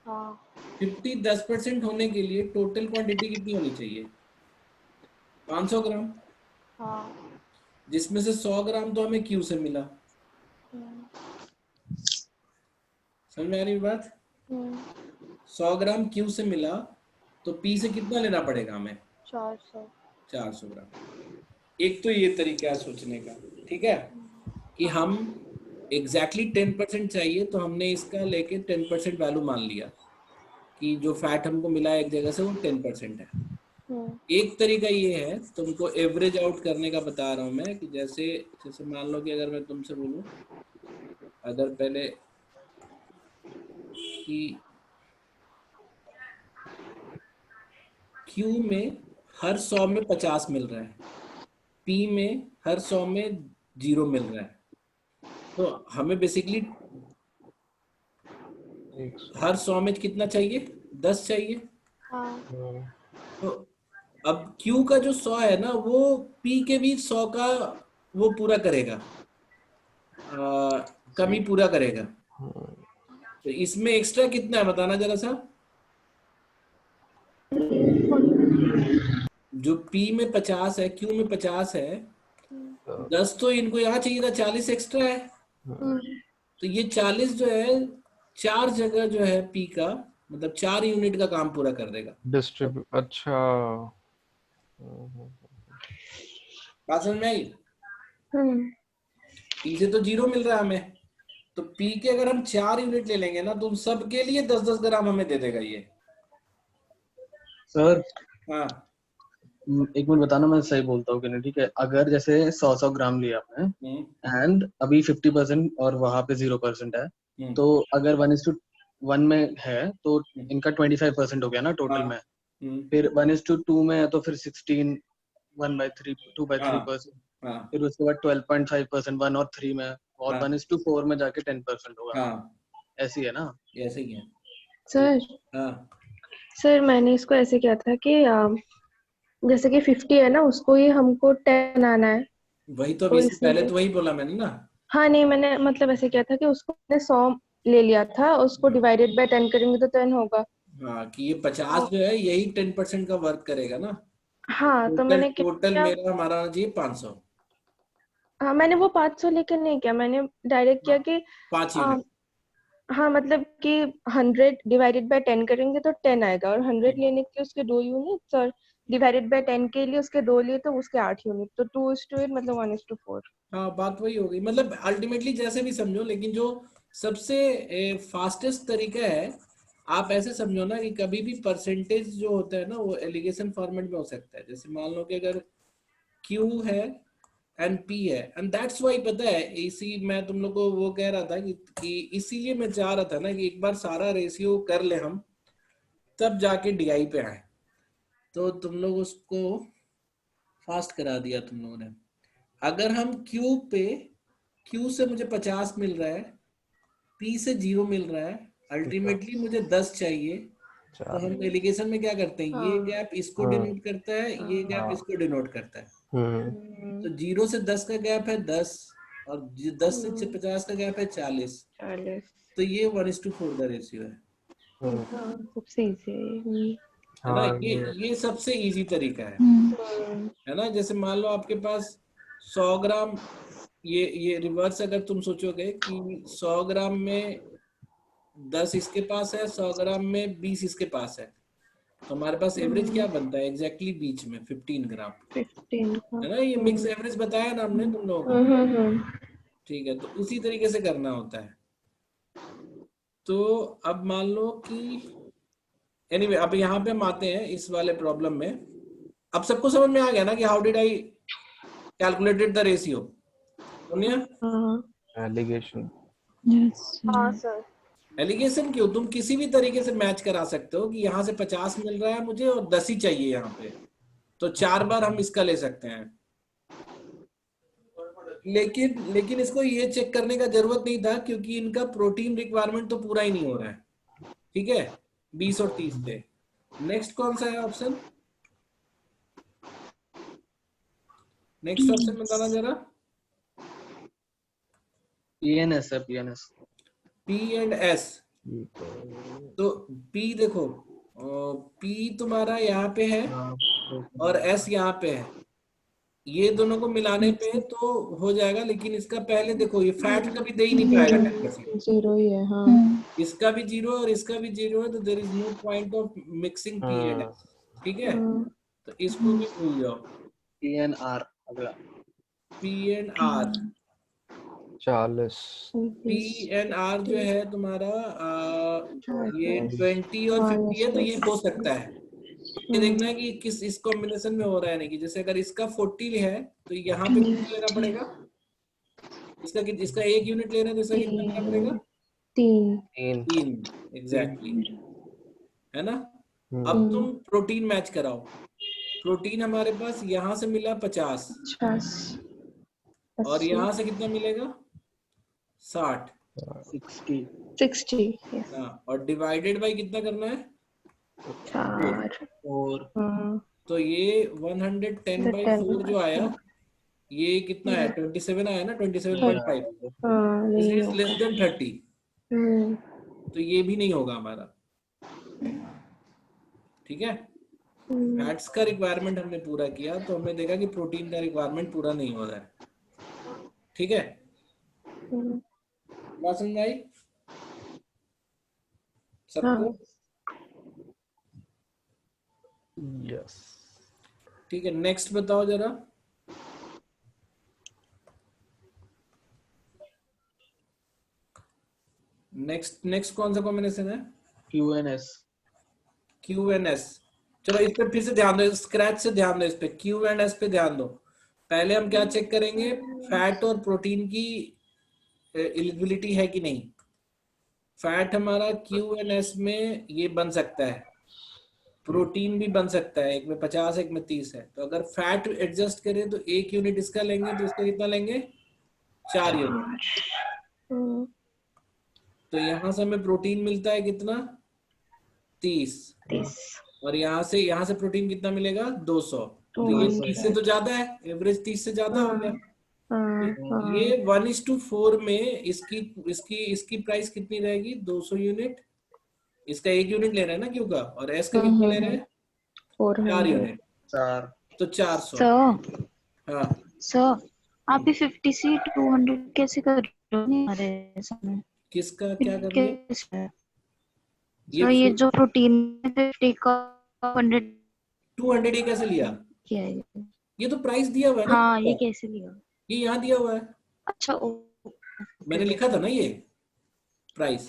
हाँ। 50 10% होने के लिए टोटल क्वांटिटी कितनी होनी चाहिए? 500 ग्राम, हाँ। जिसमें से 100 ग्राम तो हमें Q से मिला। समझ में आ रही बात? 100 ग्राम Q से मिला तो P से कितना लेना पड़ेगा हमें? 400 ग्राम। एक तो ये तरीका है सोचने का, ठीक है, कि हम एग्जैक्टली 10% चाहिए तो हमने इसका लेके 10% वैल्यू मान लिया कि जो फैट हमको मिला है एक जगह से वो 10% है। एक तरीका ये है, तुमको एवरेज आउट करने का बता रहा हूँ मैं, कि जैसे मान लो कि अगर मैं तुमसे बोलूं, अगर पहले कि Q में हर 100 में 50 मिल रहा है, P में हर 100 में 0 मिल रहा है, तो हमें बेसिकली हर 100 में कितना चाहिए? 10 चाहिए। तो अब Q का जो 100 है ना वो P के भी 100 का वो पूरा करेगा, कमी पूरा करेगा। तो इसमें एक्स्ट्रा कितना है बताना जरा सा। जो P में 50 है, Q में 50 है, 10 तो इनको यहाँ चाहिए था, 40 एक्स्ट्रा है। तो ये 40 जो है 4 जगह जो है P का, मतलब 4 यूनिट का काम पूरा कर देगा। अच्छा, बात समझ में आई? P से तो 0 मिल रहा है हमें, तो P के अगर हम 4 यूनिट ले लेंगे ना तो उन सबके लिए 10-10 ग्राम हमें दे देगा ये। सर हाँ, एक मिनट बताना मैं सही बोलता हूँ कि नहीं, ठीक है। अगर जैसे 100 ग्राम लिया आपने एंड अभी 50% और वहां पे 0% है, तो अगर 1:1 में है तो इनका 25% हो गया ना टोटल में। फिर 1:2 में है तो फिर 16 1/3 2/3%, हाँ फिर उसके बाद 12.5% 1 और 3 में, और हाँ 1:4 में जाके 10% होगा। हाँ, ऐसी है ना? ऐसे ही है। सर हाँ सर मैंने इसको ऐसे किया था कि जैसे कि 50 है ना, उसको ही हमको 10 आना है। वही तो, अभी और इससे पहले इसलिए तो वही बोला मैंने ना। हाँ नहीं, मैंने मतलब ऐसे किया था कि उसको मैंने 100 ले लिया था, उसको डिवाइडेड बाय 10 करेंगे तो 10 होगा। हाँ कि ये 50 जो है यही 10% का वर्क करेगा ना। हाँ तो टोटल मैंने क्या टोटल किया, मेरा हमारा आना चाहिए 500। हाँ मैंने वो 500 लेकर नहीं किया, मैंने डायरेक्ट किया कि 5 आ, यूनिट। हाँ मतलब कि 100 डिवाइडेड बाय 10 करेंगे तो 10 आएगा, और 100 लेने के लिए उसके 2 यूनिट, और डिवाइडेड बाय 10 के लिए उसके 2 लिए तो उसके 8 यूनिट, तो 2:8 मतलब 1:4। हाँ बात वही हो गई, मतलब अल्टीमेटली जैसे भी समझो, लेकिन जो सबसे फास्टेस्ट तरीका है, आप ऐसे समझो ना कि कभी भी परसेंटेज जो होता है ना वो एलिगेशन फॉर्मेट में हो सकता है। जैसे मान लो कि अगर Q है एंड P है, एंड दैट्स वाई पता है, इसी मैं तुम लोग को वो कह रहा था कि इसीलिए मैं चाह रहा था ना कि एक बार सारा रेशियो कर ले हम, तब जाके DI पे आए। तो तुम लोग उसको फास्ट करा दिया तुम लोगों ने। अगर हम Q से मुझे 50 मिल रहा है, P से 0 मिल रहा है, अल्टीमेटली मुझे 10 चाहिए, तो हम एलिगेशन में क्या करते हैं, ये हाँ गैप इसको हाँ डिनोट करता है, ये गैप इसको डिनोट करता है। तो 0 से 10 का गैप है 10, और 10 से 50 का गैप है 40। 40। तो ये 1:4 का रेशियो है। हाँ सबसे इजी है ये। है ना, हाँ ये सबसे इजी तरीका हम्म। है ना। जैसे मान लो आपके पास 100 ग्राम, ये रिवर्स अगर तुम सोचोगे कि 100 ग्राम में 10 इसके पास है, 100 ग्राम में 20 इसके पास है, तो हमारे पास एवरेज क्या बनता है, एग्जैक्टली बीच में 15 ग्राम। 15 का। है ना, ये मिक्स एवरेज बताया ना हमने तुम लोगों को। ठीक है, तो उसी तरीके से करना होता है। तो अब मान लो कि एनीवे अब यहाँ पे हम आते हैं इस वाले प्रॉब्लम में। अब सबको समझ में आ गया ना कि how did I calculated the ratio? Sonia, हाँ एलिगेशन। हाँ सर। एलिगेशन क्यों, तुम किसी भी तरीके से मैच करा सकते हो कि यहाँ से 50 मिल रहा है मुझे और 10 ही चाहिए यहाँ पे, तो 4 बार हम इसका ले सकते हैं। लेकिन लेकिन इसको ये चेक करने का जरूरत नहीं था, क्योंकि इनका प्रोटीन रिक्वायरमेंट तो पूरा ही नहीं हो रहा है। ठीक है, 20 और 30 पे। नेक्स्ट कौन सा है ऑप्शन? नेक्स्ट ऑप्शन बताना जरा। PNS है, PNS। P and S। तो P देखो, P तुम्हारा यहाँ पे है और S यहाँ पे है, ये दोनों को मिलाने पे तो हो जाएगा, लेकिन इसका पहले देखो ये फैट कभी दे ही नहीं पाएगा 10%। 0 ही है। हाँ इसका भी 0 और इसका भी 0 है, तो there is no point of mixing P and S। ठीक है, तो इसको भी भूल जाओ। PNR अगला। P and R। 40। PNR जो है तुम्हारा ये 20 और 50 है, तो ये हो सकता है। ये देखना है कि किस इस कॉम्बिनेशन में हो रहा है नहीं, कि जैसे अगर इसका 40 है तो यहाँ पे कितना लेना पड़ेगा, इसका 1 यूनिट लेना है तो इसका कितना लेना पड़ेगा, 3। 3। एग्जैक्टली, है ना। अब तुम प्रोटीन मैच कराओ। प्रोटीन हमारे पास यहाँ से मिला 50 और यहाँ से कितना मिलेगा, 60। 60। हाँ, और डिवाइडेड बाई कितना करना है, 4। और तो ये 110/4 जो आया, ये कितना है, 27 आया ना, 27.5। हाँ दिस यही इज लेस होगा। देन 30, तो ये भी नहीं होगा हमारा। ठीक है, फैट्स का रिक्वायरमेंट हमने पूरा किया, तो हमने देखा कि प्रोटीन का रिक्वायरमेंट पूरा नहीं हो रहा है। ठीक है, बात समझ आई सबको? यस। ठीक है, नेक्स्ट बताओ जरा। नेक्स्ट कौन सा कॉम्बिनेशन है? QNS। QNS। चलो इस पे फिर से ध्यान दो, स्क्रैच से ध्यान दो, इस पे QNS पे ध्यान दो। पहले हम क्या चेक करेंगे, फैट और प्रोटीन की एलिजिबिलिटी है कि नहीं। फैट हमारा QNS में ये बन सकता है, प्रोटीन भी बन सकता है, एक में 50 एक में 30 है। तो अगर फैट एडजस्ट करें तो 1 यूनिट इसका लेंगे तो इसका कितना लेंगे, 4 यूनिट। तो यहाँ से हमें प्रोटीन मिलता है कितना, 30, और यहाँ से प्रोटीन कितना मिलेगा, 200। तो ये 30 से तो ज्यादा है, एवरेज 30 से ज्यादा हो गया। ये 1:4 में इसकी प्राइस कितनी रहेगी, 200 यूनिट। इसका 1 यूनिट ले रहे हैं ना क्यों का, और एस का कितना ले रहे हैं, 4 यूनिट, 4 तो 400। हाँ सर आप ये 50 से 200 कैसे कर रहे हो हमारे सामने? किसका क्या कर रही है, ये जो प्रोटीन 50 का 200 ये कैसे लिया, क्या है ये तो प्राइस दिया हुआ है ना। हाँ ये कैसे लिया, ये यहाँ दिया हुआ है। अच्छा मैंने लिखा था ना ये प्राइस।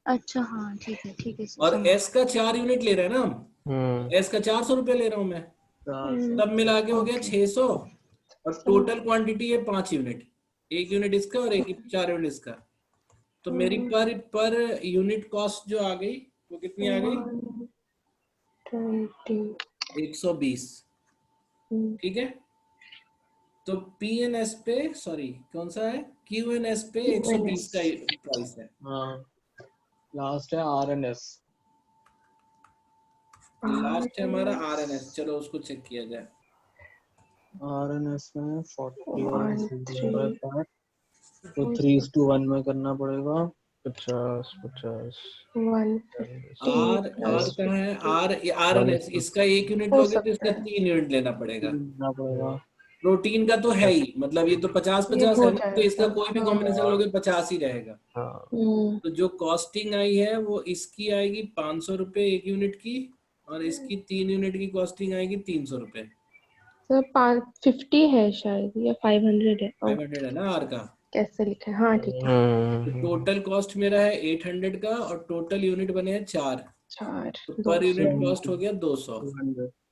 अच्छा हाँ ठीक है और एस का 4 यूनिट ले रहे हैं ना हम, एस का 400 रुपये ले रहा हूँ मैं, तब मिला के हो गया 600। और टोटल क्वांटिटी है 5 यूनिट, 1 यूनिट इसका और 4 यूनिट इसका। तो मेरी पर यूनिट कॉस्ट जो आ गई वो कितनी आ गई, 120। ठीक है, तो PNS पे सॉरी कौन सा है, QNS पे 120 का प्राइस है। लास्ट है RNS, लास्ट है हमारा RNS। चलो उसको चेक किया जाए। RNS में 40 तो 3:1 में करना पड़ेगा, 50 50 R कहाँ है, RNS इसका 1 यूनिट लोगे तो इसका 3 यूनिट लेना पड़ेगा। प्रोटीन का तो है ही, मतलब ये तो 50-50 है ना, तो इसका कोई भी कॉम्बिनेशन लोगे 50 ही रहेगा। तो जो कॉस्टिंग आई है वो इसकी आएगी 500 रुपए 1 यूनिट की, और इसकी 3 यूनिट की कॉस्टिंग आएगी 300 रुपए। सर 50 है शायद या 500 है, 500 है ना आर का, कैसे लिखा है, हाँ ठीक है। तो टोटल कॉस्ट मेरा है 800 का, और टोटल यूनिट बने हैं 4, तो पर यूनिट कॉस्ट हो गया 200।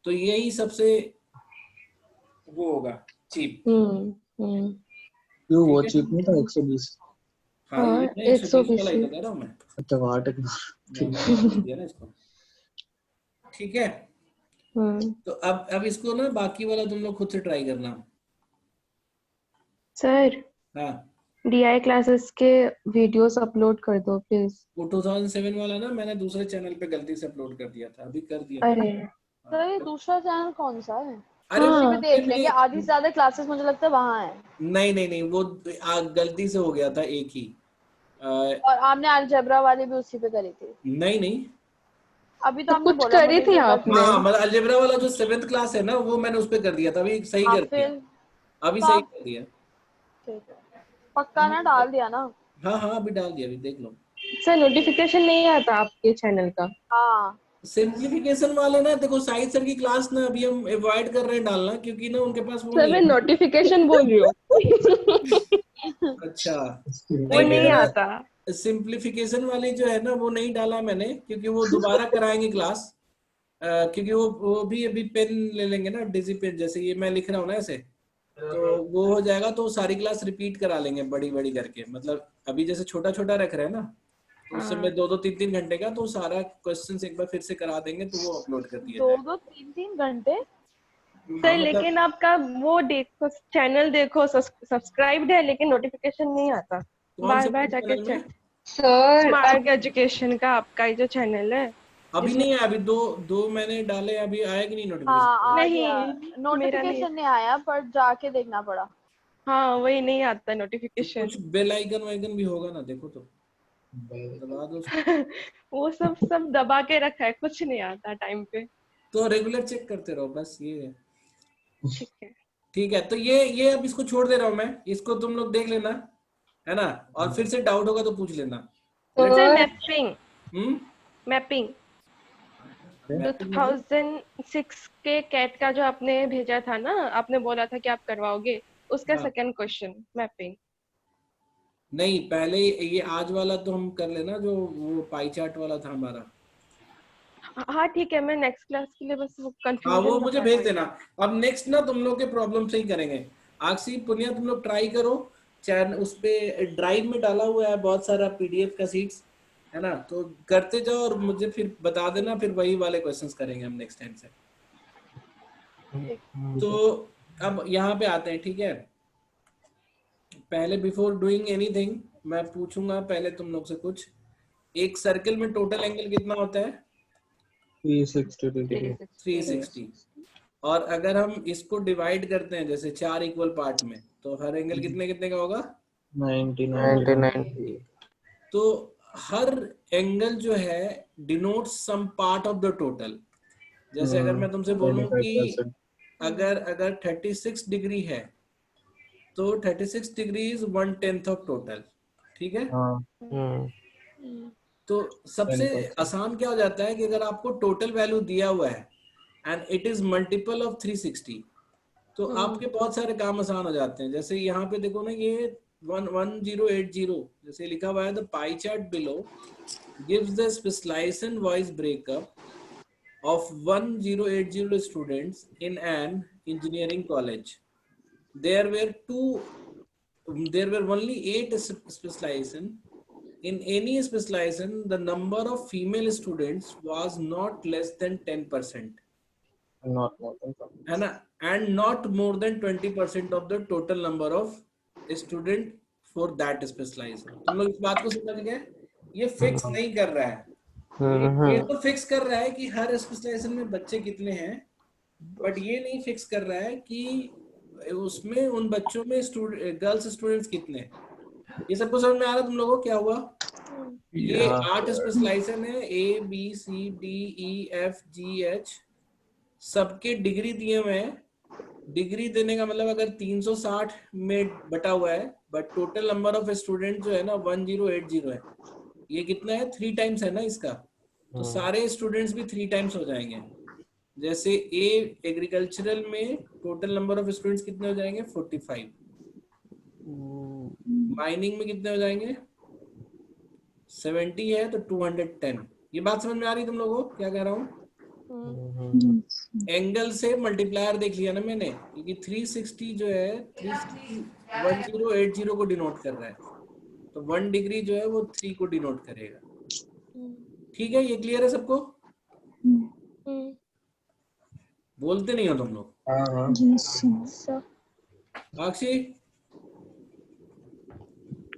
तो यही सबसे वो होगा चीप। क्यों वो चीप नहीं था, 120? हाँ 120 वाला ही तो कह रहा हूँ मैं। अच्छा वहाँ तक ना इसको। ठीक है, तो अब इसको ना बाकी वाला तुम लोग खुद से ट्राई करना। सर हाँ DI क्लासेस के वीडियोस अपलोड कर दो प्लीज। वो 2007 वाला ना मैंने दूसरे चैनल पे गलती से अपलोड कर दिया था, अभी कर दिया। अरे सर ये दूसरा चैनल कौन सा है, अरे उसी पे देख लेंगे, आधी से ज्यादा क्लासेस मुझे लगता है वहाँ है। नहीं वो गलती से हो गया था एक ही। और आपने अलजेब्रा वाली भी उसी पे करी थी? नहीं अभी तो आपने कुछ बोला करी थी आपने। हाँ मतलब अलजेब्रा वाला जो 7th क्लास है ना वो मैंने उस पे कर दिया था, अभी सही कर दिया, अभी सही कर दिया। ठीक है, पक्का ना डाल दिया ना? हाँ अभी डाल दिया, अभी देख लो। सर नोटिफिकेशन नहीं आता आपके चैनल का? हाँ सिंप्लीफिकेशन वाले ना देखो, साहिद सर की क्लास ना अभी हम अवॉइड कर रहे हैं डालना, क्योंकि ना उनके पास वो सर मैं नोटिफिकेशन बोल रही हूँ। अच्छा वो नहीं आता। सिंप्लीफिकेशन वाली जो है ना वो नहीं डाला मैंने, क्योंकि वो दोबारा कराएंगे क्लास, क्योंकि वो भी अभी पेन ले लेंगे ना, डिजी पेन, जैसे ये मैं लिख रहा हूँ ना ऐसे, तो वो हो जाएगा तो सारी क्लास रिपीट करा लेंगे बड़ी करके। मतलब अभी जैसे छोटा रख रहे हैं ना, तो उस समय 2-2 3-3 घंटे का, तो सारा क्वेश्चंस एक बार फिर से करा देंगे, तो वो अपलोड कर दिया जाएगा। 2-2 3-3 घंटे सर लेकिन आपका वो देखो, चैनल देखो, सब्सक्राइब्ड है लेकिन नोटिफिकेशन नहीं आता। बार जाके चेक। सर स्मार्ट एजुकेशन का आपका ये जो चैनल है अभी नहीं है, अभी दो मैंने डाले, अभी आया कि नहीं नोटिफिकेशन? हाँ नहीं, नोटिफिकेशन नहीं आया, पर जाके देखना पड़ा। हाँ वही नहीं आता नोटिफिकेशन। कुछ बेल आइकन भी होगा ना, देखो तो दबा दो उसको। वो सब दबा के रखा है, कुछ नहीं आता टाइम पे। तो रेगुलर चेक करते रहो, बस ये है। ठीक है, तो ये अब इसको छोड़ दे रहा हूँ मैं, इसको तुम लोग देख लेना, है ना, और फिर से डाउट होगा तो पूछ लेना। मैपिंग 2006 के कैट का जो आपने भेजा था ना, आपने बोला था कि आप करवाओगे, उसका सेकंड क्वेश्चन मैपिंग। नहीं पहले ये आज वाला तो हम कर लेना, जो वो पाई चार्ट वाला था हमारा। हाँ ठीक है, मैं नेक्स्ट क्लास के लिए बस वो कंफ्यूजन। हाँ वो मुझे भेज देना। अब नेक्स्ट ना तुम लोग के प्रॉब्लम से ही करेंगे। आक्षी पुनिया तुम लोग ट्राई करो, चैनल उस पे ड्राइव में डाला हुआ है बहुत सारा PDF का सीट्स, है ना। तो करते जाओ और मुझे फिर बता देना, फिर वही वाले क्वेश्चंस करेंगे हम नेक्स्ट टाइम से। तो अब यहाँ पे आते हैं, ठीक है। पहले बिफोर डूइंग एनीथिंग मैं पूछूंगा पहले तुम लोग से कुछ, एक सर्कल में टोटल एंगल कितना होता है? 360 डिग्री। 360। और अगर हम इसको डिवाइड करते हैं जैसे 4 इक्वल पार्ट में, तो हर एंगल कितने कितने का होगा? 99। तो हर एंगल जो है denotes some part of the total. जैसे अगर मैं तुमसे बोलूं कि 25%। अगर 36 डिग्री है तो 36 डिग्री इज 1/10 ऑफ टोटल, ठीक है। हाँ तो सबसे 10%। आसान क्या हो जाता है कि अगर आपको टोटल वैल्यू दिया हुआ है and it is multiple of 360, तो आपके बहुत सारे काम आसान हो जाते हैं। जैसे यहाँ पे देखो ना, ये 1080 जैसे लिखा हुआ है, the pie chart below gives the specialization wise breakup of 1080 students in an engineering college. There were only 8 specialization. In any specialization, the number of female students was not less than 10%. Not more than 10%. है ना, and not more than 20% of the total number of student for that specialization. तुम लोग इस बात को समझ गए? ये फिक्स नहीं कर रहा है, ये तो फिक्स कर रहा है कि हर स्पेशलाइजेशन में बच्चे कितने हैं, बट ये नहीं फिक्स कर रहा है कि उसमें उन बच्चों में गर्ल्स स्टूडेंट्स कितने हैं। ये सबको समझ में आ रहा है तुम लोगों को क्या हुआ? ये 8 स्पेशलाइजेशन है, A B C D E F G H, सबके डिग्री दिए हुए हैं। डिग्री देने का मतलब अगर 360 में बटा हुआ है, but total number of student जो है ना 1080 है। ये कितना है? 3 टाइम्स है ना इसका, तो सारे स्टूडेंट्स भी 3 टाइम्स हो जाएंगे। जैसे ए एग्रीकल्चरल में टोटल नंबर ऑफ स्टूडेंट्स कितने हो जाएंगे? 45। माइनिंग में कितने हो जाएंगे? 70 है तो 210। ये बात समझ में आ रही तुम लोगों को क्या कह रहा हूँ? एंगल से मल्टीप्लायर देख लिया ना मैंने, क्योंकि 360 जो है 1080 को डिनोट कर रहा है, तो 1 डिग्री जो है वो 3 को डिनोट करेगा। ठीक है, ये क्लियर है सबको? बोलते नहीं हो तुम लोग? साक्षी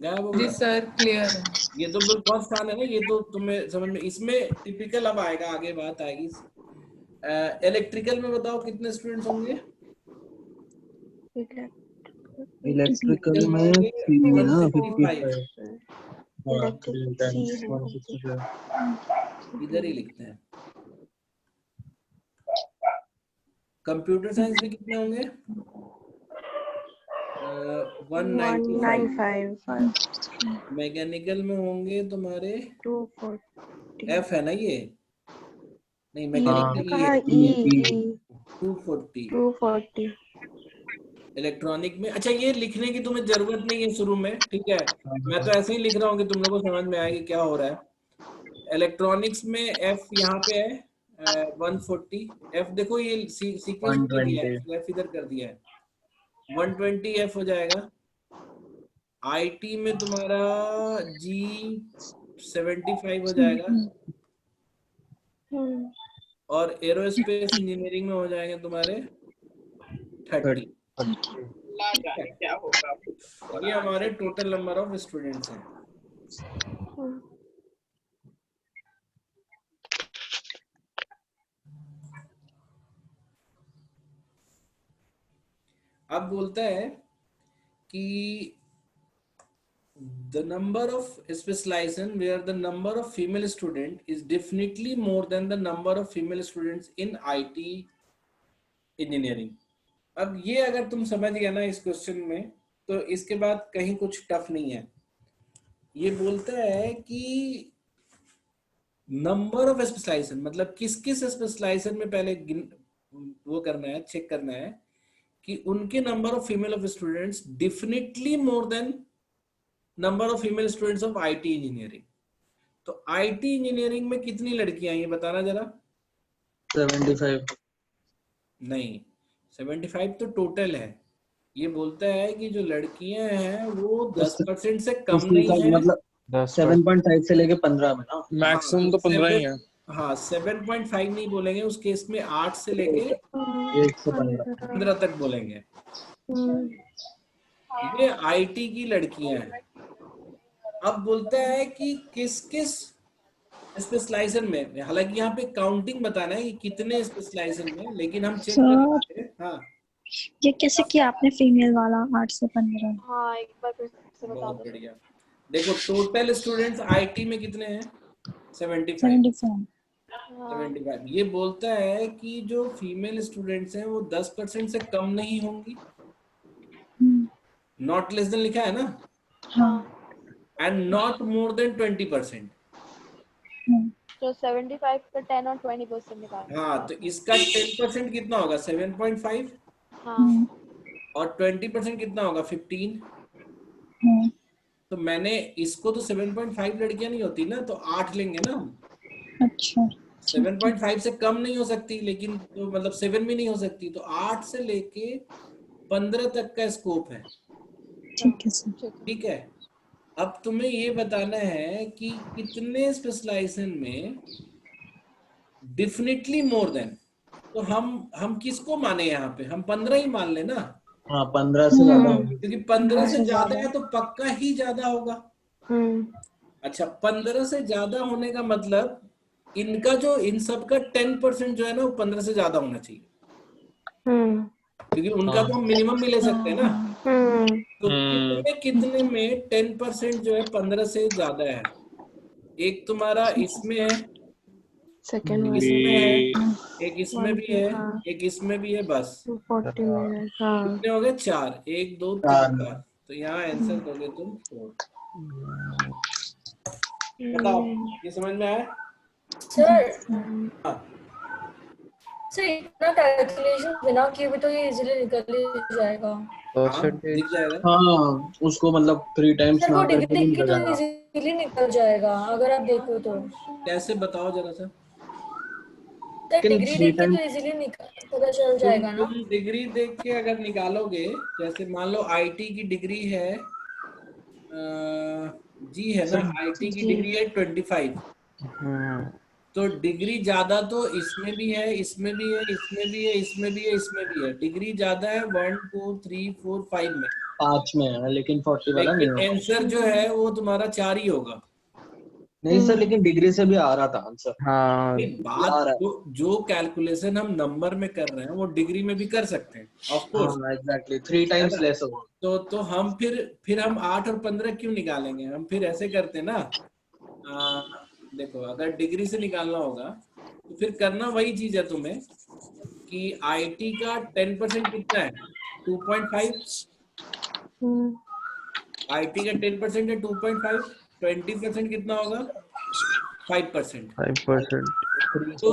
गायब हो जी गया? सर क्लियर है। ये तो बिल्कुल बहुत आसान है ना, ये तो तुम्हें समझ में। इसमें टिपिकल अब आएगा, आगे बात आएगी। इलेक्ट्रिकल में बताओ कितने स्टूडेंट्स होंगे? इलेक्ट्रिकल में 165। इधर ही लिखते हैं। कंप्यूटर साइंस में कितने होंगे? 195। मैकेनिकल में होंगे तुम्हारे 240। एफ है ना ये? नहीं, मैकेनिकल 240। इलेक्ट्रॉनिक में, अच्छा ये लिखने की तुम्हें जरूरत नहीं है शुरू में, ठीक है। मैं तो ऐसे ही लिख रहा हूँ कि तुम लोगों को समझ में आएगी क्या हो रहा है। इलेक्ट्रॉनिक्स में एफ यहाँ पे है 140। एफ देखो ये सीक्वेंस कर दिया है, एफ इधर कर दिया है, 120 एफ हो जाएगा। आईटी में तुम्हारा जी 75 हो जाएगा, और एरोस्पेस इंजीनियरिंग में हो जाएंगे तुम्हारे 30। ये हमारे टोटल नंबर ऑफ स्टूडेंट्स हैं। अब बोलता है कि the number of specialization where the number of female student is definitely more than the number of female students in IT engineering। अब ये अगर तुम समझ गया ना इस क्वेश्चन में, तो इसके बाद कहीं कुछ टफ नहीं है। ये बोलता है कि नंबर ऑफ स्पेशलाइजेशन मतलब किस किस स्पेशलाइजेशन में पहले वो करना है, चेक करना है कि उनके number of female of students definitely more than number of female students of IT engineering. तो आईटी इंजीनियरिंग में कितनी लड़कियां हैं ये बताना जरा। 75 नहीं, 75 तो टोटल है। ये बोलता है कि जो लड़कियां हैं वो 10% से कम नहीं है। 7.5 से लेके 15 में ना। मैक्सिमम तो 15 ही है। हाँ 7.5 नहीं बोलेंगे उस केस में, 8 से लेके 1 से 15 तक बोलेंगे। ये आईटी की लड़कियां हैं। अब बोलता है कि किस किस स्पेशलाइजेशन में, हालांकि यहाँ पे काउंटिंग बताना है कि कितने स्पेशलाइजेशन में, लेकिन हम चेक करते हैं। हाँ ये कैसे किया आपने फीमेल वाला 8 से 15? हाँ एक बार फिर से बता बहुत दो। बढ़िया। देखो टोटल स्टूडेंट्स आईटी में कितने हैं? 75। 75। ये बोलता है कि जो फीमेल स्टूडेंट्स हैं वो 10% से कम नहीं होंगी, नॉट लेस देन लिखा है ना, एंड नॉट मोर देन 20%। तो 75 का 10 और 20% निकाल। हाँ तो इसका 10% कितना होगा? 7.5। हाँ और 20% कितना होगा? 15। तो मैंने इसको तो 7.5 लड़कियां नहीं होती ना, तो 8 लेंगे ना हम। अच्छा 7.5 से कम नहीं हो सकती, लेकिन तो मतलब 7 भी नहीं हो सकती, तो 8 से लेके 15 तक का स्कोप है। ठीक है सर। ठीक है। अब तुम्हें ये बताना है कि कितने स्पेशलाइजेशन में डेफिनेटली मोर देन, तो हम किसको माने यहाँ पे? हम 15 ही मान ले ना। हाँ 15 से ज्यादा होगी, क्योंकि 15 से ज्यादा है तो पक्का ही ज्यादा होगा। अच्छा 15 से ज्यादा होने का मतलब इनका जो, इन सब का 10% जो है ना वो 15 से ज्यादा होना चाहिए, क्योंकि उनका तो हम मिनिमम भी ले सकते हैं ना। तो कितने कितने में 10% जो है 15 से ज्यादा है? एक तुम्हारा इसमें है, सेकंड इसमें है, एक इसमें भी है, एक इसमें भी है, बस 40 मिनट। हाँ कितने हो गए? 4। 1 2 3 4। तो यहाँ आंसर दोगे तुम 4। बताओ ये समझ में आया? सर हाँ सर इतना कैलकुलेशन बिना किए भी तो ये इजीली निकल ही जाएगा। दिख जाएगा। हाँ उसको मतलब 3 टाइम्स सर ना वो डिग्री करके भी लिख के निकल तो जाएगा। इजीली निकल जाएगा अगर आप देखो तो। कैसे बताओ जरा सा। सर लेकिन डिग्री 3 देख के टाइम्स तो इजीली पता चल जाएगा ना। तुम डिग्री देख के अगर निकालोगे, जैसे मान लो आईटी की डिग्री है, जी है ना, आईटी की डिग्री है 25। तो डिग्री ज्यादा तो इसमें भी है, इसमें भी है, इसमें भी है, इसमें भी है, इसमें भी है। डिग्री ज्यादा है 1 2 3 4 5 में, 5 में है लेकिन 40 वाला नहीं लेकिन होगा। आंसर जो है वो तुम्हारा 4 ही होगा। नहीं सर लेकिन डिग्री से भी आ रहा था आंसर। हाँ बात जो कैलकुलेशन हम नंबर में कर रहे हैं वो डिग्री में भी कर सकते हैं, ऑफ कोर्स। हाँ एग्जैक्टली 3 टाइम्स लेस होगा। तो हम फिर हम 8 और 15 क्यों निकालेंगे? हम फिर ऐसे करते ना, देखो अगर डिग्री से निकालना होगा तो फिर करना वही चीज है तुम्हें कि आईटी का 10% कितना है? 2.5। आईटी का 10% है 2.5। 20% कितना होगा? 5%। 5%। तो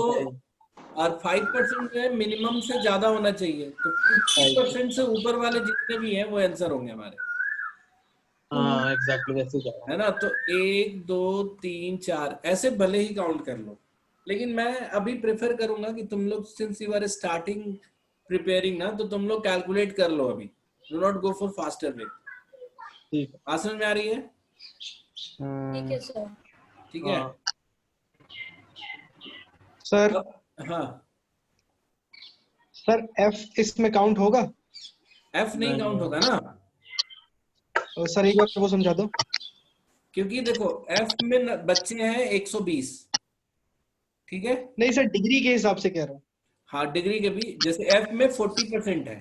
और 5% जो है मिनिमम से ज्यादा होना चाहिए, तो 50% से ऊपर वाले जितने भी हैं वो आंसर होंगे हमारे। हाँ एग्जैक्टली वैसे ही है ना। तो 1 2 3 4 ऐसे भले ही काउंट कर लो, लेकिन मैं अभी प्रेफर करूंगा कि तुम लोग, since you are starting preparing ना, तो तुम लोग कैलकुलेट कर लो अभी। Do not go for faster way. ठीक है। बात समझ में आ रही है? ठीक है सर। ठीक है सर। हाँ सर एफ इसमें काउंट होगा? एफ नहीं काउंट होगा ना सर एक बार वो समझा दो। क्योंकि देखो एफ में बच्चे हैं 120। ठीक है। नहीं सर डिग्री के हिसाब से कह रहा हूँ। हाँ डिग्री के भी, जैसे एफ में 40% है।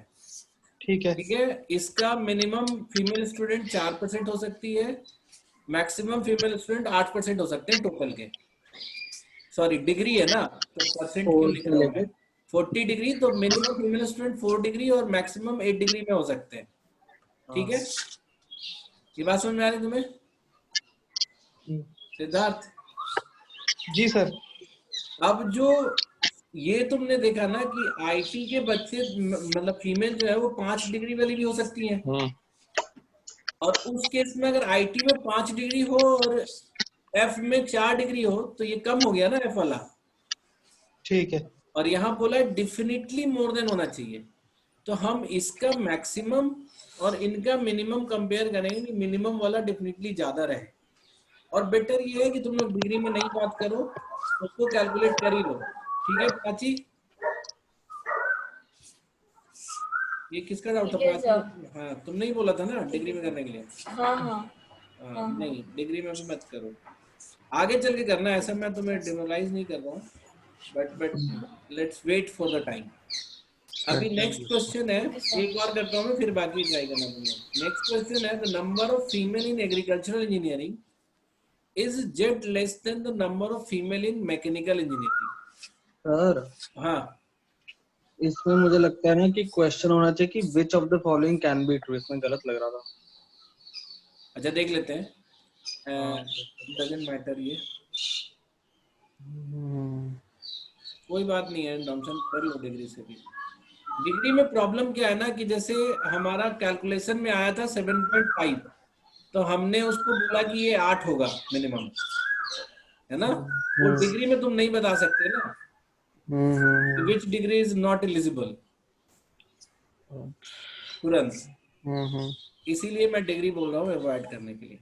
ठीक है। ठीक है। इसका मिनिमम फीमेल स्टूडेंट 4% हो सकती है, मैक्सिमम फीमेल स्टूडेंट 8% हो सकते हैं टोटल के। सॉरी डिग्री है ना, तो परसेंट क्यों लिख रहा हूँ मैं? 40 डिग्री, तो मिनिमम फीमेल स्टूडेंट 4 डिग्री और मैक्सिमम 8 डिग्री में हो सकते हैं। ठीक है। ये बात समझ में आ रही तुम्हें सिद्धार्थ? जी सर। अब जो ये तुमने देखा ना कि आईटी के बच्चे मतलब फीमेल जो है वो 5 डिग्री वाली भी हो सकती हैं, और उस केस में अगर आईटी में 5 डिग्री हो और एफ में 4 डिग्री हो तो ये कम हो गया ना एफ वाला। ठीक है। और यहाँ बोला डेफिनेटली मोर देन होना चाहिए, तो हम इसका मैक्सिमम और इनका मिनिमम कंपेयर करेंगे कि मिनिमम वाला डेफिनेटली ज्यादा रहे। और बेटर ये है कि तुम लोग डिग्री में नहीं बात करो, उसको कैलकुलेट कर ही लो। ठीक है प्राची? ये किसका डाउट था? ठीक है प्राची? सर। हाँ तुमने ही बोला था ना डिग्री में करने के लिए। हाँ हाँ हाँ नहीं डिग्री में भी मत करो, आगे चल के करना है, ऐसा मैं तुम्हें डिमोरलाइज नहीं कर रहा हूँ, but let's wait for the time. अभी नेक्स्ट क्वेश्चन है, एक और करता हूँ मैं, फिर बाकी ट्राई करना तुम लोग। नेक्स्ट क्वेश्चन है, the number of female in agricultural engineering is jet less than the number of female in mechanical engineering. Sir हाँ इसमें मुझे लगता है ना कि क्वेश्चन होना चाहिए कि which of the following can be true, इसमें गलत लग रहा था। अच्छा देख लेते हैं, डजंट मैटर, ये कोई बात नहीं है, डॉम्सन कर लो डिग्री से भी। डिग्री में प्रॉब्लम क्या है ना कि जैसे हमारा कैलकुलेशन में आया था 7.5, तो हमने उसको बोला कि ये 8 होगा मिनिमम, है ना? वो डिग्री में तुम नहीं बता सकते ना, विच डिग्री इज नॉट एलिजिबल तुरंत, इसीलिए मैं डिग्री बोल रहा हूँ अवॉइड करने के लिए।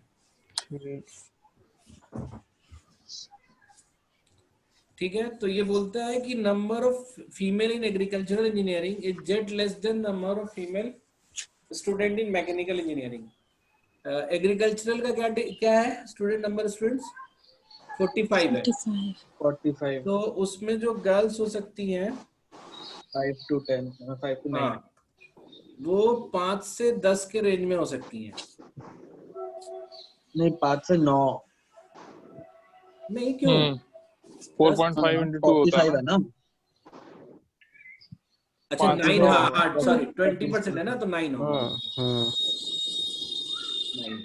ठीक है, तो ये बोलता है कि number of female in agricultural engineering is jet less than number of female student in mechanical engineering. Agricultural का क्या है स्टूडेंट नंबर? स्टूडेंट्स 45 है। 45 तो उसमें जो गर्ल्स हो सकती हैं 5 to 10, 5 to 9। हाँ, वो 5 से 10 के रेंज में हो सकती हैं। नहीं 5 से 9 नहीं क्यों? 4.5 into 2 होता 45 है ना। अच्छा 9, हाँ सॉरी 20% है ना, तो 9 होगा। 9।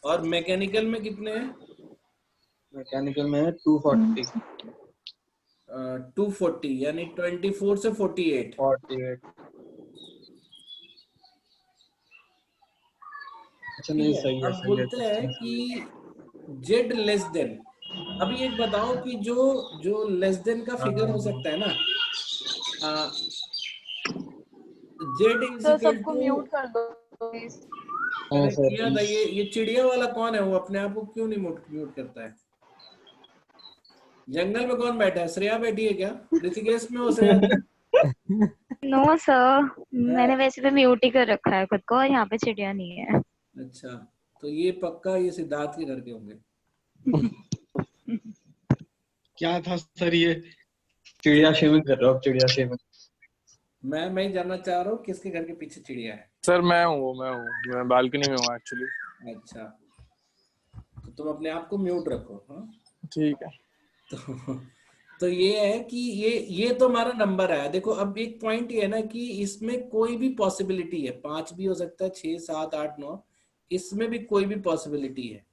और मैकेनिकल में कितने हैं? मैकेनिकल में 240 240 यानी 24 से 48। अच्छा नहीं सही है, अब बोलते हैं कि जेड लेस देन। अभी एक बताओ कि जो लेस देन का फिगर हो सकता है ना, जेड इज सर इक्वल सबको टू, म्यूट कर दो प्लीज। मैंने किया था। ये चिड़िया वाला कौन है? वो अपने आप को क्यों नहीं म्यूट करता है? जंगल में कौन बैठा है? श्रेया बैठी है क्या? ऋषिकेश में हो श्रेया? नो सर, मैंने वैसे भी म्यूट ही कर रखा है खुद को, और यहाँ पे चिड़िया नहीं है। अच्छा, तो ये पक्का ये सिद्धार्थ के घर के होंगे। क्या था सर ये? चिड़िया शेविंग कर रहा हूँ, चिड़िया शेविंग। मैं ही जानना चाह रहा हूँ किसके घर के पीछे चिड़िया है। सर मैं बालकनी में हूँ एक्चुअली। अच्छा, तो तुम अपने आप को म्यूट रखो। हाँ ठीक है। तो ये है कि ये तो हमारा नंबर है। देखो अब एक पॉइंट ये है ना कि इसमें कोई भी पॉसिबिलिटी है, 5 भी हो सकता है, 6, 7, 8, 9, इसमें भी कोई भी पॉसिबिलिटी है।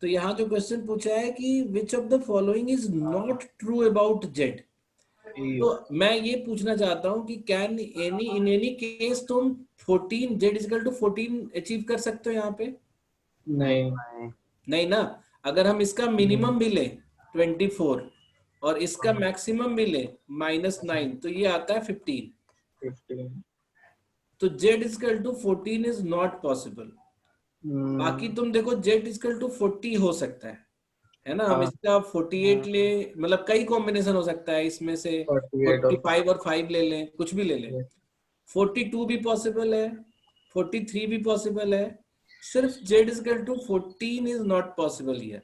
तो यहाँ जो क्वेश्चन पूछा है कि which of the following is not true about Z, तो मैं ये पूछना चाहता हूँ कि कैन इन एनी केस तुम 14 जेड इक्वल टू 14 अचीव कर सकते हो यहाँ पे? नहीं ना। अगर हम इसका मिनिमम भी ले 24 और इसका मैक्सिमम भी ले -9, तो ये आता है 15। तो Z equal to 14 is not possible. बाकी तुम देखो जेड इक्वल टू 40 हो सकता है ना? हम इसका 48 ले, मतलब कई कॉम्बिनेशन हो सकता है इसमें से, 45 और 5 ले लें, कुछ भी ले लें। 42 भी पॉसिबल है, 43 भी पॉसिबल है, सिर्फ Z equal to 14 is not possible here.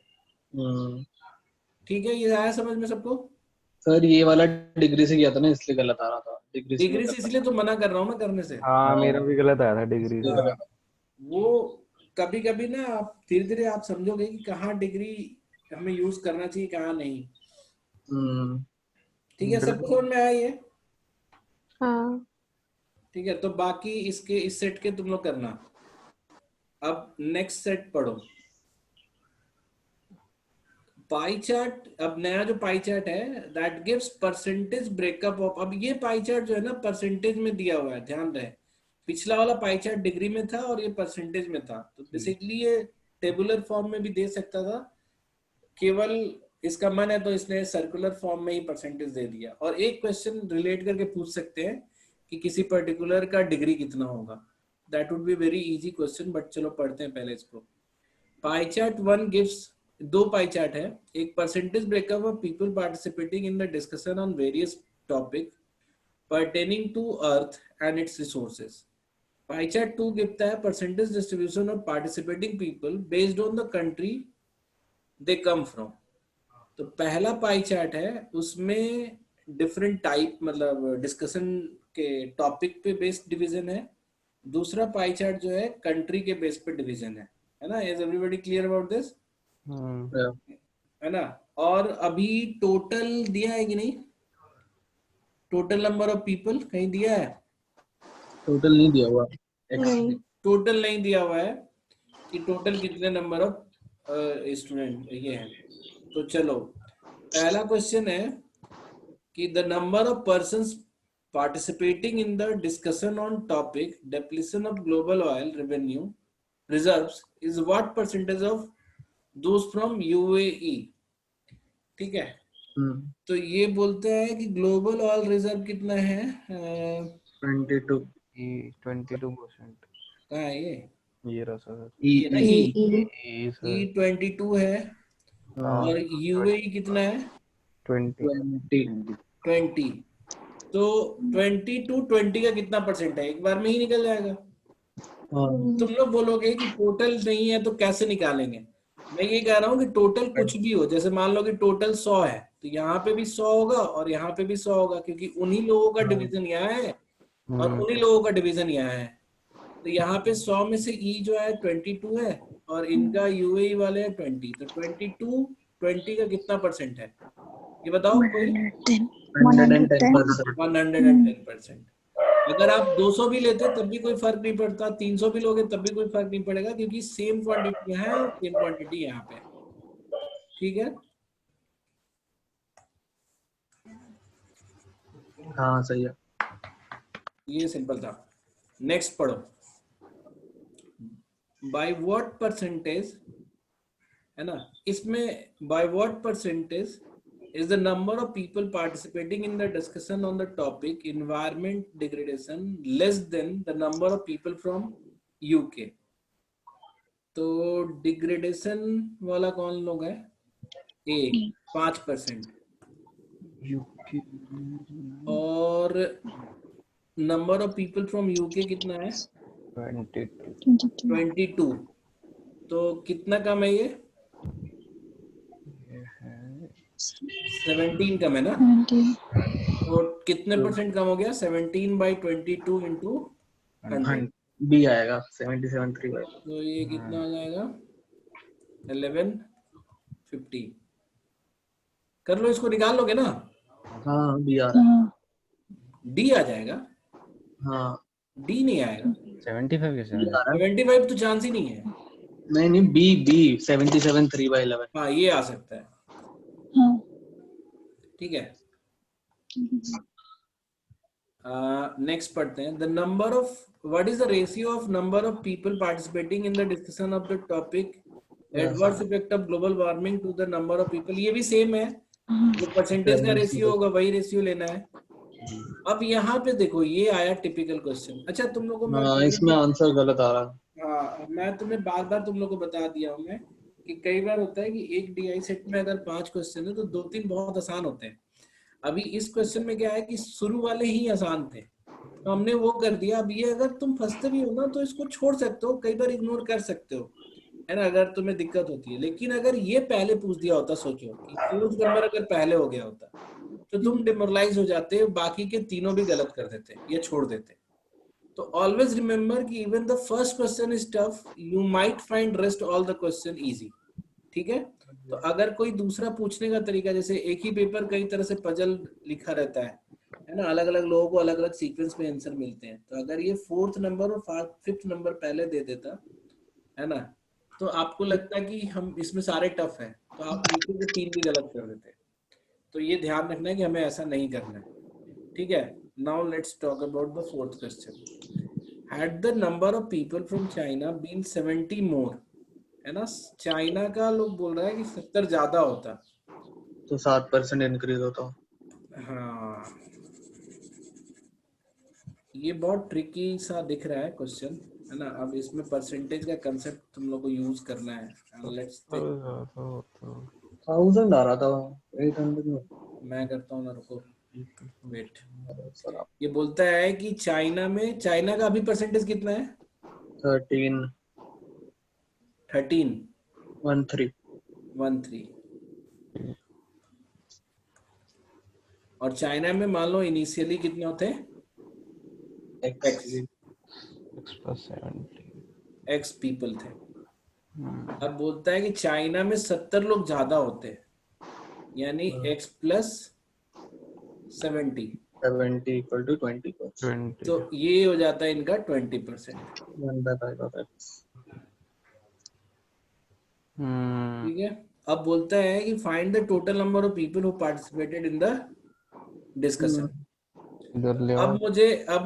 ठीक है, ये आया समझ में सबको? सर ये वाला डिग्री से किया था ना, इसलिए गलत आ रहा था। डिग्री से इसलिए तो मना कर रहा हूँ मैं करने से। हाँ मेरा भी गलत आया था डिग्री से। वो कभी कभी ना आप धीरे धीरे आप समझोगे कि कहाँ डिग्री हमें यूज करना चाहिए, कहाँ नहीं। ठीक है, सबको समझ में आया ये? हाँ ठीक है, तो बाकी इसके इस सेट के तुम लोग करना। अब नेक्स्ट सेट पढ़ो, पाई चार्ट। अब नया जो पाई चार्ट है that gives percentage breakup of. अब ये पाई चार्ट जो है ना परसेंटेज में दिया हुआ है, ध्यान रहे। पिछला वाला पाई चार्ट डिग्री में था और ये परसेंटेज में था, तो बेसिकली ये टेबुलर फॉर्म में भी दे सकता था, केवल इसका मन है तो इसने सर्कुलर फॉर्म में ही परसेंटेज दे दिया। और एक क्वेश्चन रिलेट करके पूछ सकते हैं कि किसी पर्टिकुलर का डिग्री कितना होगा। That would be very easy question, but चलो पढ़ते हैं पहले इसको। पाई चार्ट 1 गिव्स, दो पाई चार्ट है, एक percentage breakup of people participating in the discussion on various topic pertaining to earth and its resources. Pie chart 2 गिवता है percentage distribution of participating people based on the country they come from. तो पहला पाई चार्ट है, उसमें डिफरेंट टाइप मतलब डिस्कशन के टॉपिक पे बेस्ड डिवीजन है। दूसरा पाई चार्ट जो है कंट्री के बेस पे डिवीजन है ना? Is everybody clear about this? है ना? और अभी टोटल दिया है कि नहीं? टोटल नंबर ऑफ पीपल कहीं दिया है? टोटल नहीं दिया हुआ, टोटल नहीं दिया हुआ है कि टोटल कितने नंबर ऑफ स्टूडेंट ये है। तो चलो पहला क्वेश्चन है कि the number of persons participating in the discussion on topic depletion of global oil revenue reserves is what percentage of those from UAE? ठीक है, तो ये बोलते हैं कि ग्लोबल ऑयल रिजर्व कितना है? 22%। कहाँ है ये रहा सर, ये ना सर। E22 है और यूएई कितना है? 20। तो 20 to 20 का कितना परसेंट है? एक बार में ही निकल जाएगा। तुम लोग बोलोगे कि टोटल नहीं है तो कैसे निकालेंगे? मैं ये कह रहा हूँ कि टोटल कुछ भी हो, जैसे मान लो कि टोटल 100 है तो यहाँ पे भी 100 होगा और यहाँ पे भी 100 होगा, क्योंकि उन्हीं लोगों का डिवीजन यहाँ है और उन्हीं लोगों का डिवीजन यहाँ है। तो यहाँ पे 100 में से ई जो है 22 है और इनका यूएई वाले है 20। तो 22 20 का कितना परसेंट है ये बताओ कोई? 110%। अगर आप 200 भी लेते तब भी कोई फर्क नहीं पड़ता, 300 भी लोगे तब भी कोई फर्क नहीं पड़ेगा, क्योंकि सेम क्वांटिटी है और सेम क्वांटिटी यहाँ पे। ठीक है, हाँ सही है, ये सिंपल था। नेक्स्ट पढ़ो। बाय व्हाट परसेंटेज, है ना, इसमें by what percentage is the number of people participating in the discussion on the topic environment degradation less than the number of people from UK? तो डिग्रेडेशन वाला कौन लोग है? ए 5%। और number of people from UK कितना है? 22। तो कितना कम है ये? 17 कम है ना? तो कितने परसेंट कम हो गया? 17/22 इंटू 100 बी आएगा 77.3। तो ये कितना आ जाएगा? 1150। कर लो, इसको निकाल लोगे ना? हाँ बी आ रहा है। डी आ जाएगा? हाँ डी नहीं आएगा। 75 कैसे आ रहा है? 75 तो चांस ही नहीं है। नहीं बी 77/3/11। हाँ ये आ सकता है। ठीक है, नेक्स्ट पढ़ते हैं। The number of, what is the ratio of number of people participating in the discussion of the topic adverse effect of global warming to the number of people? ये भी सेम है, जो परसेंटेज का रेशियो होगा वही रेशियो लेना है। अब यहाँ पे देखो ये आया टिपिकल क्वेश्चन। अच्छा तुम लोगों को इसमें आंसर गलत आ रहा है। हाँ मैं तुम्हें बार बार तुम लोग को बता दिया हूँ मैं कि कई बार होता है कि एक डीआई सेट में अगर 5 क्वेश्चन है तो 2-3 बहुत आसान होते हैं। अभी इस क्वेश्चन में क्या है कि शुरू वाले ही आसान थे तो हमने वो कर दिया। अब ये अगर तुम फंसते भी हो ना तो इसको छोड़ सकते हो, कई बार इग्नोर कर सकते हो, है ना, अगर तुम्हें दिक्कत होती है। लेकिन अगर ये पहले पूछ दिया होता, सोचो कि 4th नंबर अगर पहले हो गया होता तो तुम डिमोरलाइज हो जाते, बाकी के तीनों भी गलत कर देते या छोड़ देते। तो ऑलवेज रिमेम्बर कि even the first question is tough, you might find rest all the question easy. ठीक है, तो अगर कोई दूसरा पूछने का तरीका, जैसे एक ही पेपर कई तरह से पजल लिखा रहता है ना, अलग अलग लोगों को अलग अलग सीक्वेंस में आंसर मिलते हैं, तो अगर ये 4th नंबर और 5th नंबर पहले दे देता, है ना, तो आपको लगता है कि हम इसमें सारे टफ हैं, तो आप बिल्कुल भी 3 भी गलत कर देते। तो ये ध्यान रखना है कि हमें ऐसा नहीं करना है। ठीक है, now let's talk about the 4th question. Had the number of people from China been 70 more, है ना, चाइना का लोग बोल रहा है कि 70 ज्यादा होता तो 7% इंक्रीज होता। हाँ ये बहुत ट्रिकी सा दिख रहा है क्वेश्चन, है ना। अब इसमें परसेंटेज का कंसेप्ट तुम लोग को यूज करना है। लेट्स 1000 आ रहा था, 800 में। मैं करता हूँ ना, रुको वेट। ये बोलता है कि चाइना का अभी परसेंटेज कितना है? 13 13 और चाइना में मान लो इनिशियली कितने होते हैं? X पीपल थे। अब बोलता है कि चाइना में 70 लोग ज्यादा होते हैं, यानी X + 70 इक्वल टू 20%। तो ये हो जाता है इनका 20%। 1/5 of x। ठीक है। अब बोलता है कि find the total number of people who participated in the discussion. अब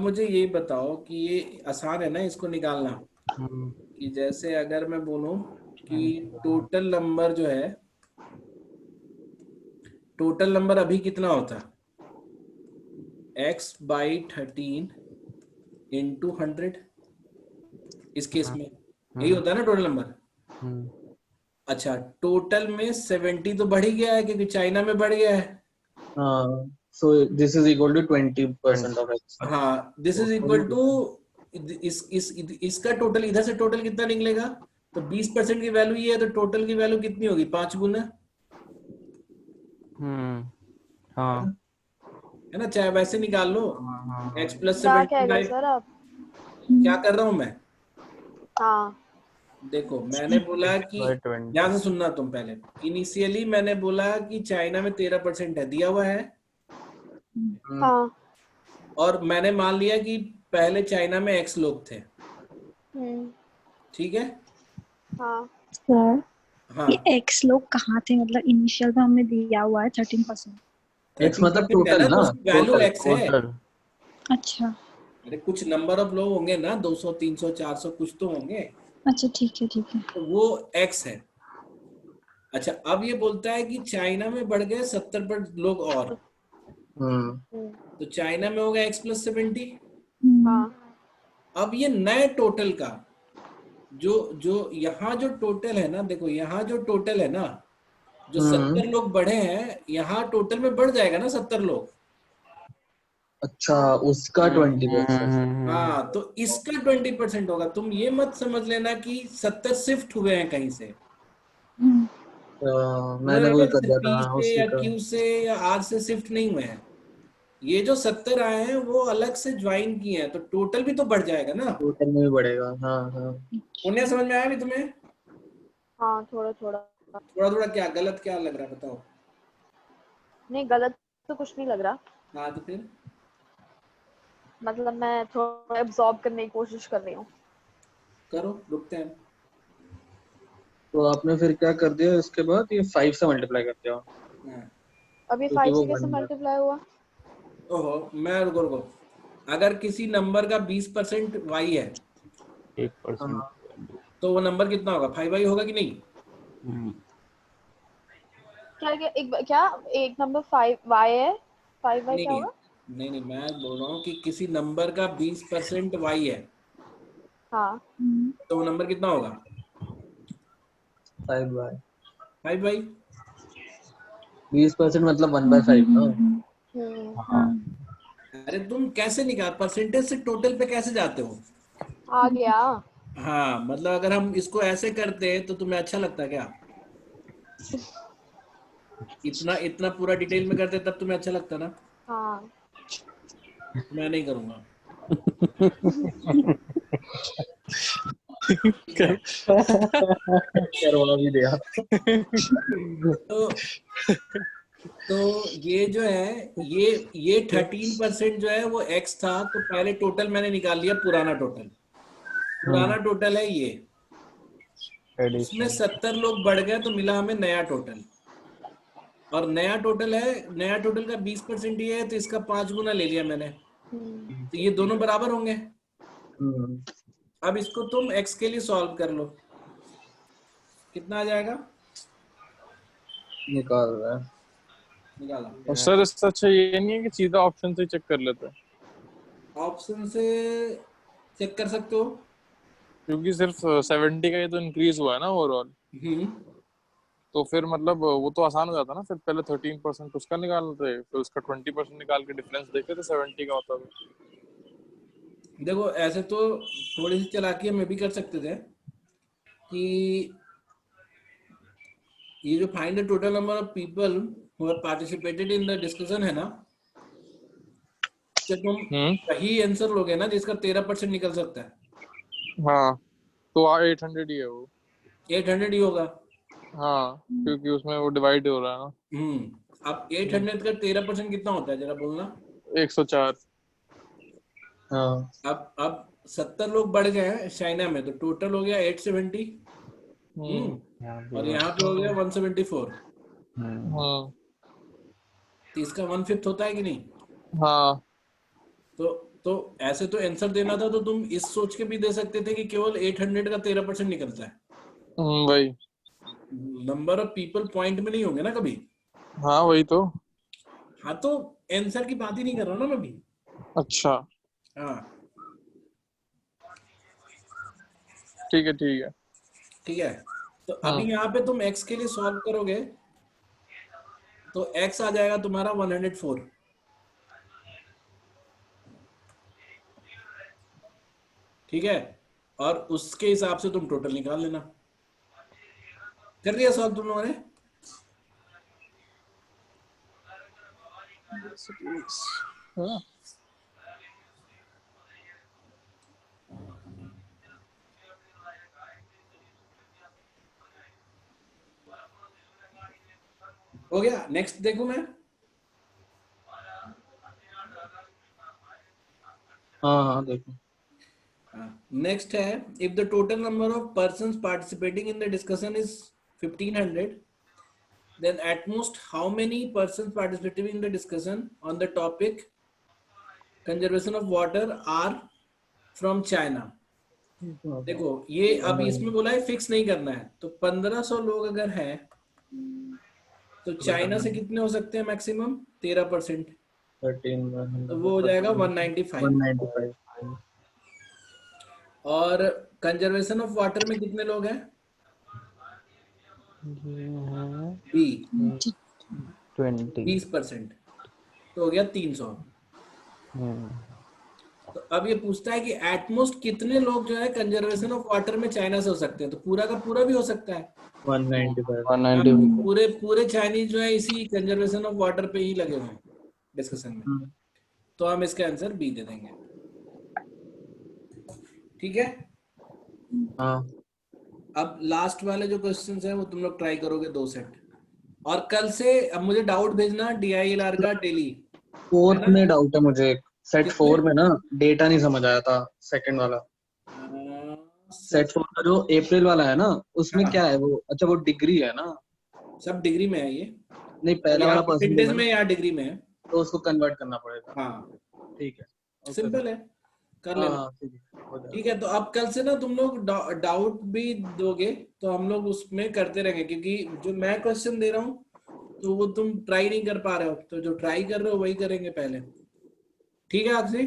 मुझे ये बताओ कि ये आसान है ना इसको निकालना, कि जैसे अगर मैं बोलूं कि टोटल नंबर अभी कितना होता? x/13 into 100। इस केस में यही होता है ना टोटल नंबर। अच्छा, टोटल में 70 तो बढ़ ही गया है क्योंकि चाइना में बढ़ गया है। So this is equal to 20% of x। हाँ, दिस इज इक्वल टू इसका टोटल, इधर से टोटल कितना निकलेगा? तो 20% की वैल्यू ये है, तो टोटल की वैल्यू कितनी होगी? 5 गुना। हाँ है ना, चाहे वैसे निकाल लो। x + क्या कहेगा 75। सर आप? क्या कर रहा हूं मैं? हाँ देखो, मैंने बोला कि ध्यान से सुनना तुम पहले। इनिशियली मैंने बोला कि चाइना में 13% है, दिया हुआ है। हाँ और मैंने मान लिया कि पहले चाइना में X लोग थे। ठीक है। हाँ सर हाँ, ये एक्स लोग कहाँ थे? मतलब इनिशियल में हमें दिया हुआ है 13%। x मतलब 13% है टोटल ना, ना, तो उसकी वैल्यू X है। अच्छा अरे कुछ नंबर ऑफ लोग होंगे ना, 200 300 400 कुछ तो होंगे, अच्छा ठीक है तो वो X है। अच्छा, अब ये बोलता है कि चाइना में बढ़ गए 70 लोग और, तो चाइना में होगा X + 70। हाँ अब ये नए टोटल का जो यहाँ जो टोटल है ना, देखो यहाँ जो टोटल है ना, जो 70 लोग बढ़े हैं, यहाँ टोटल में बढ़ जाएगा ना 70 लोग। अच्छा, उसका 20%। हाँ, तो इसका 20% होगा। तुम ये मत समझ लेना कि 70 शिफ्ट हुए हैं कहीं से। मैंने वही कर दिया P था से उसी या का। Q से या R से शिफ्ट नहीं हुए हैं। ये जो 70 आए हैं वो अलग से ज्वाइन किए हैं, तो टोटल भी तो बढ़ जाएगा ना। टोटल में भी बढ़ेगा। हाँ हाँ। पुण्य समझ में आया भी तुम्हें? हाँ थोड़ा थोड़ा। थोड़ा थोड़ा क्या गलत क्या लग रहा है बताओ? नहीं गलत तो कुछ नहीं लग रहा। हाँ, तो फिर मतलब मैं थोड़ा एब्जॉर्ब करने की कोशिश कर रही हूँ। करो, रुकते हैं। तो आपने फिर क्या कर दिया इसके बाद? ये 5 से मल्टीप्लाई कर दिया। अभी क्योंकि 5 वो से कैसे 1 मल्टीप्लाई हुआ? ओहो, मैं रुको। अगर किसी नंबर का 20% y है 1%, तो वो नंबर कितना होगा? 5y होगा कि नहीं? क्या एक नंबर 5y है, 5y क्या नहीं होगा? नहीं, मैं बोल रहा हूँ कि किसी नंबर का 20% y है, हाँ तो वो नंबर कितना होगा? 5y। 5y। 20% मतलब 1/5 ना। अरे तुम कैसे निकाल, परसेंटेज से टोटल पे कैसे जाते हो? आ गया। हाँ, मतलब अगर हम इसको ऐसे करते तो तुम्हें अच्छा लगता क्या? इतना इतना पूरा डिटेल में करते तब तुम्हें अच्छा लगता ना। हाँ मैं नहीं करूंगा। करवा भी दिया। तो ये जो है, ये 13% जो है वो x था, तो पहले टोटल मैंने निकाल लिया। पुराना टोटल है ये, उसमें 70 लोग बढ़ गए तो मिला हमें नया टोटल। और नया टोटल का 20% ये है, तो इसका 5 गुना ले लिया मैंने। तो ये दोनों बराबर होंगे। अब इसको तुम x के लिए सॉल्व कर लो, कितना आ जाएगा? निकाल रहा है। निकाला। सर इससे अच्छा ये नहीं है कि सीधा ऑप्शन से चेक कर लेते हैं? ऑप्शन से चेक कर सकते हो। क्योंकि सिर्फ 70 का ये तो इंक्रीज हुआ है ना ओवरऑल, तो फिर मतलब वो तो आसान हो जाता ना, फिर पहले 13% उसका निकालते, फिर उसका 20% निकाल के डिफरेंस देखते तो 70 का होता था। देखो ऐसे तो थोड़ी सी चालाकी हम भी कर सकते थे कि ये जो find the total number of people who have participated in the discussion है ना, कि तुम सही आंसर लोगे ना जिसका 13% निकल सकता है। हाँ तो 800 ही है वो, 800 ही होगा। हाँ क्योंकि उसमें वो डिवाइड हो रहा है ना। अब 800 का 13% कितना होता है जरा बोलना? 104। हाँ अब 70 लोग बढ़ गए हैं चाइना में, तो टोटल हो गया 870। और यहाँ पे हो गया 174। हाँ तो इसका 1/5 होता है कि नहीं? हाँ तो ऐसे तो आंसर देना था, तो तुम इस सोच के भी दे सकते थे कि केवल 800 का 13% निकलता है। वही नंबर ऑफ पीपल पॉइंट में नहीं होंगे ना कभी। हाँ वही तो। हाँ तो आंसर की बात ही नहीं कर रहा ना मैं भी। अच्छा हाँ ठीक है ठीक है ठीक है। तो अभी यहाँ पे तुम x के लिए सॉल्व करोगे तो x आ जाएगा तुम्हारा 104। ठीक है, और उसके हिसाब से तुम टोटल निकाल लेना। कर दिया सॉल्व तुम लोगों ने? हाँ। हो गया। नेक्स्ट देखो मैं। हाँ देखो। नेक्स्ट है, if the total number of persons participating in the discussion is 1500, then at most how many persons participating in the discussion on the topic conservation of water are from China? देखो ये अब इसमें बोला है फिक्स नहीं करना है, तो 1500 लोग अगर हैं तो चाइना से कितने हो सकते हैं मैक्सिमम? 13%, तो वो हो जाएगा 195। और कंजर्वेशन ऑफ वाटर में कितने लोग हैं? बी 20%, तो हो गया 300। तो अब ये पूछता है कि एटमोस्ट कितने लोग जो है कंजर्वेशन ऑफ वाटर में चाइना से हो सकते हैं, तो पूरा का पूरा भी हो सकता है 195। पूरे चाइनीज जो है इसी कंजर्वेशन ऑफ वाटर पे ही लगे हुए हैं डिस्कशन में, तो हम इसका आंसर बी दे देंगे। ठीक है। हाँ अब लास्ट वाले जो क्वेश्चंस हैं वो तुम लोग ट्राई करोगे 2 सेट, और कल से अब मुझे डाउट भेजना DILR का डेली। 4th में डाउट है मुझे, सेट 4 में ना डेटा नहीं समझ आया था, सेकंड वाला सेट 4 का जो अप्रैल वाला है ना, उसमें क्या है वो? अच्छा वो डिग्री है ना? सब डिग्री में है ये? नहीं पहला वाला परसेंटेज में या डिग्री में है, तो उसको कन्वर्ट करना पड़ेगा। हाँ ठीक है, सिंपल है, कर लेना। ठीक है, तो अब कल से ना तुम लोग डाउट भी दोगे तो हम लोग उसमें करते रहेंगे, क्योंकि जो मैं क्वेश्चन दे रहा हूँ तो वो तुम ट्राई नहीं कर पा रहे हो, तो जो ट्राई कर रहे हो वही करेंगे पहले। ठीक है अक्षय?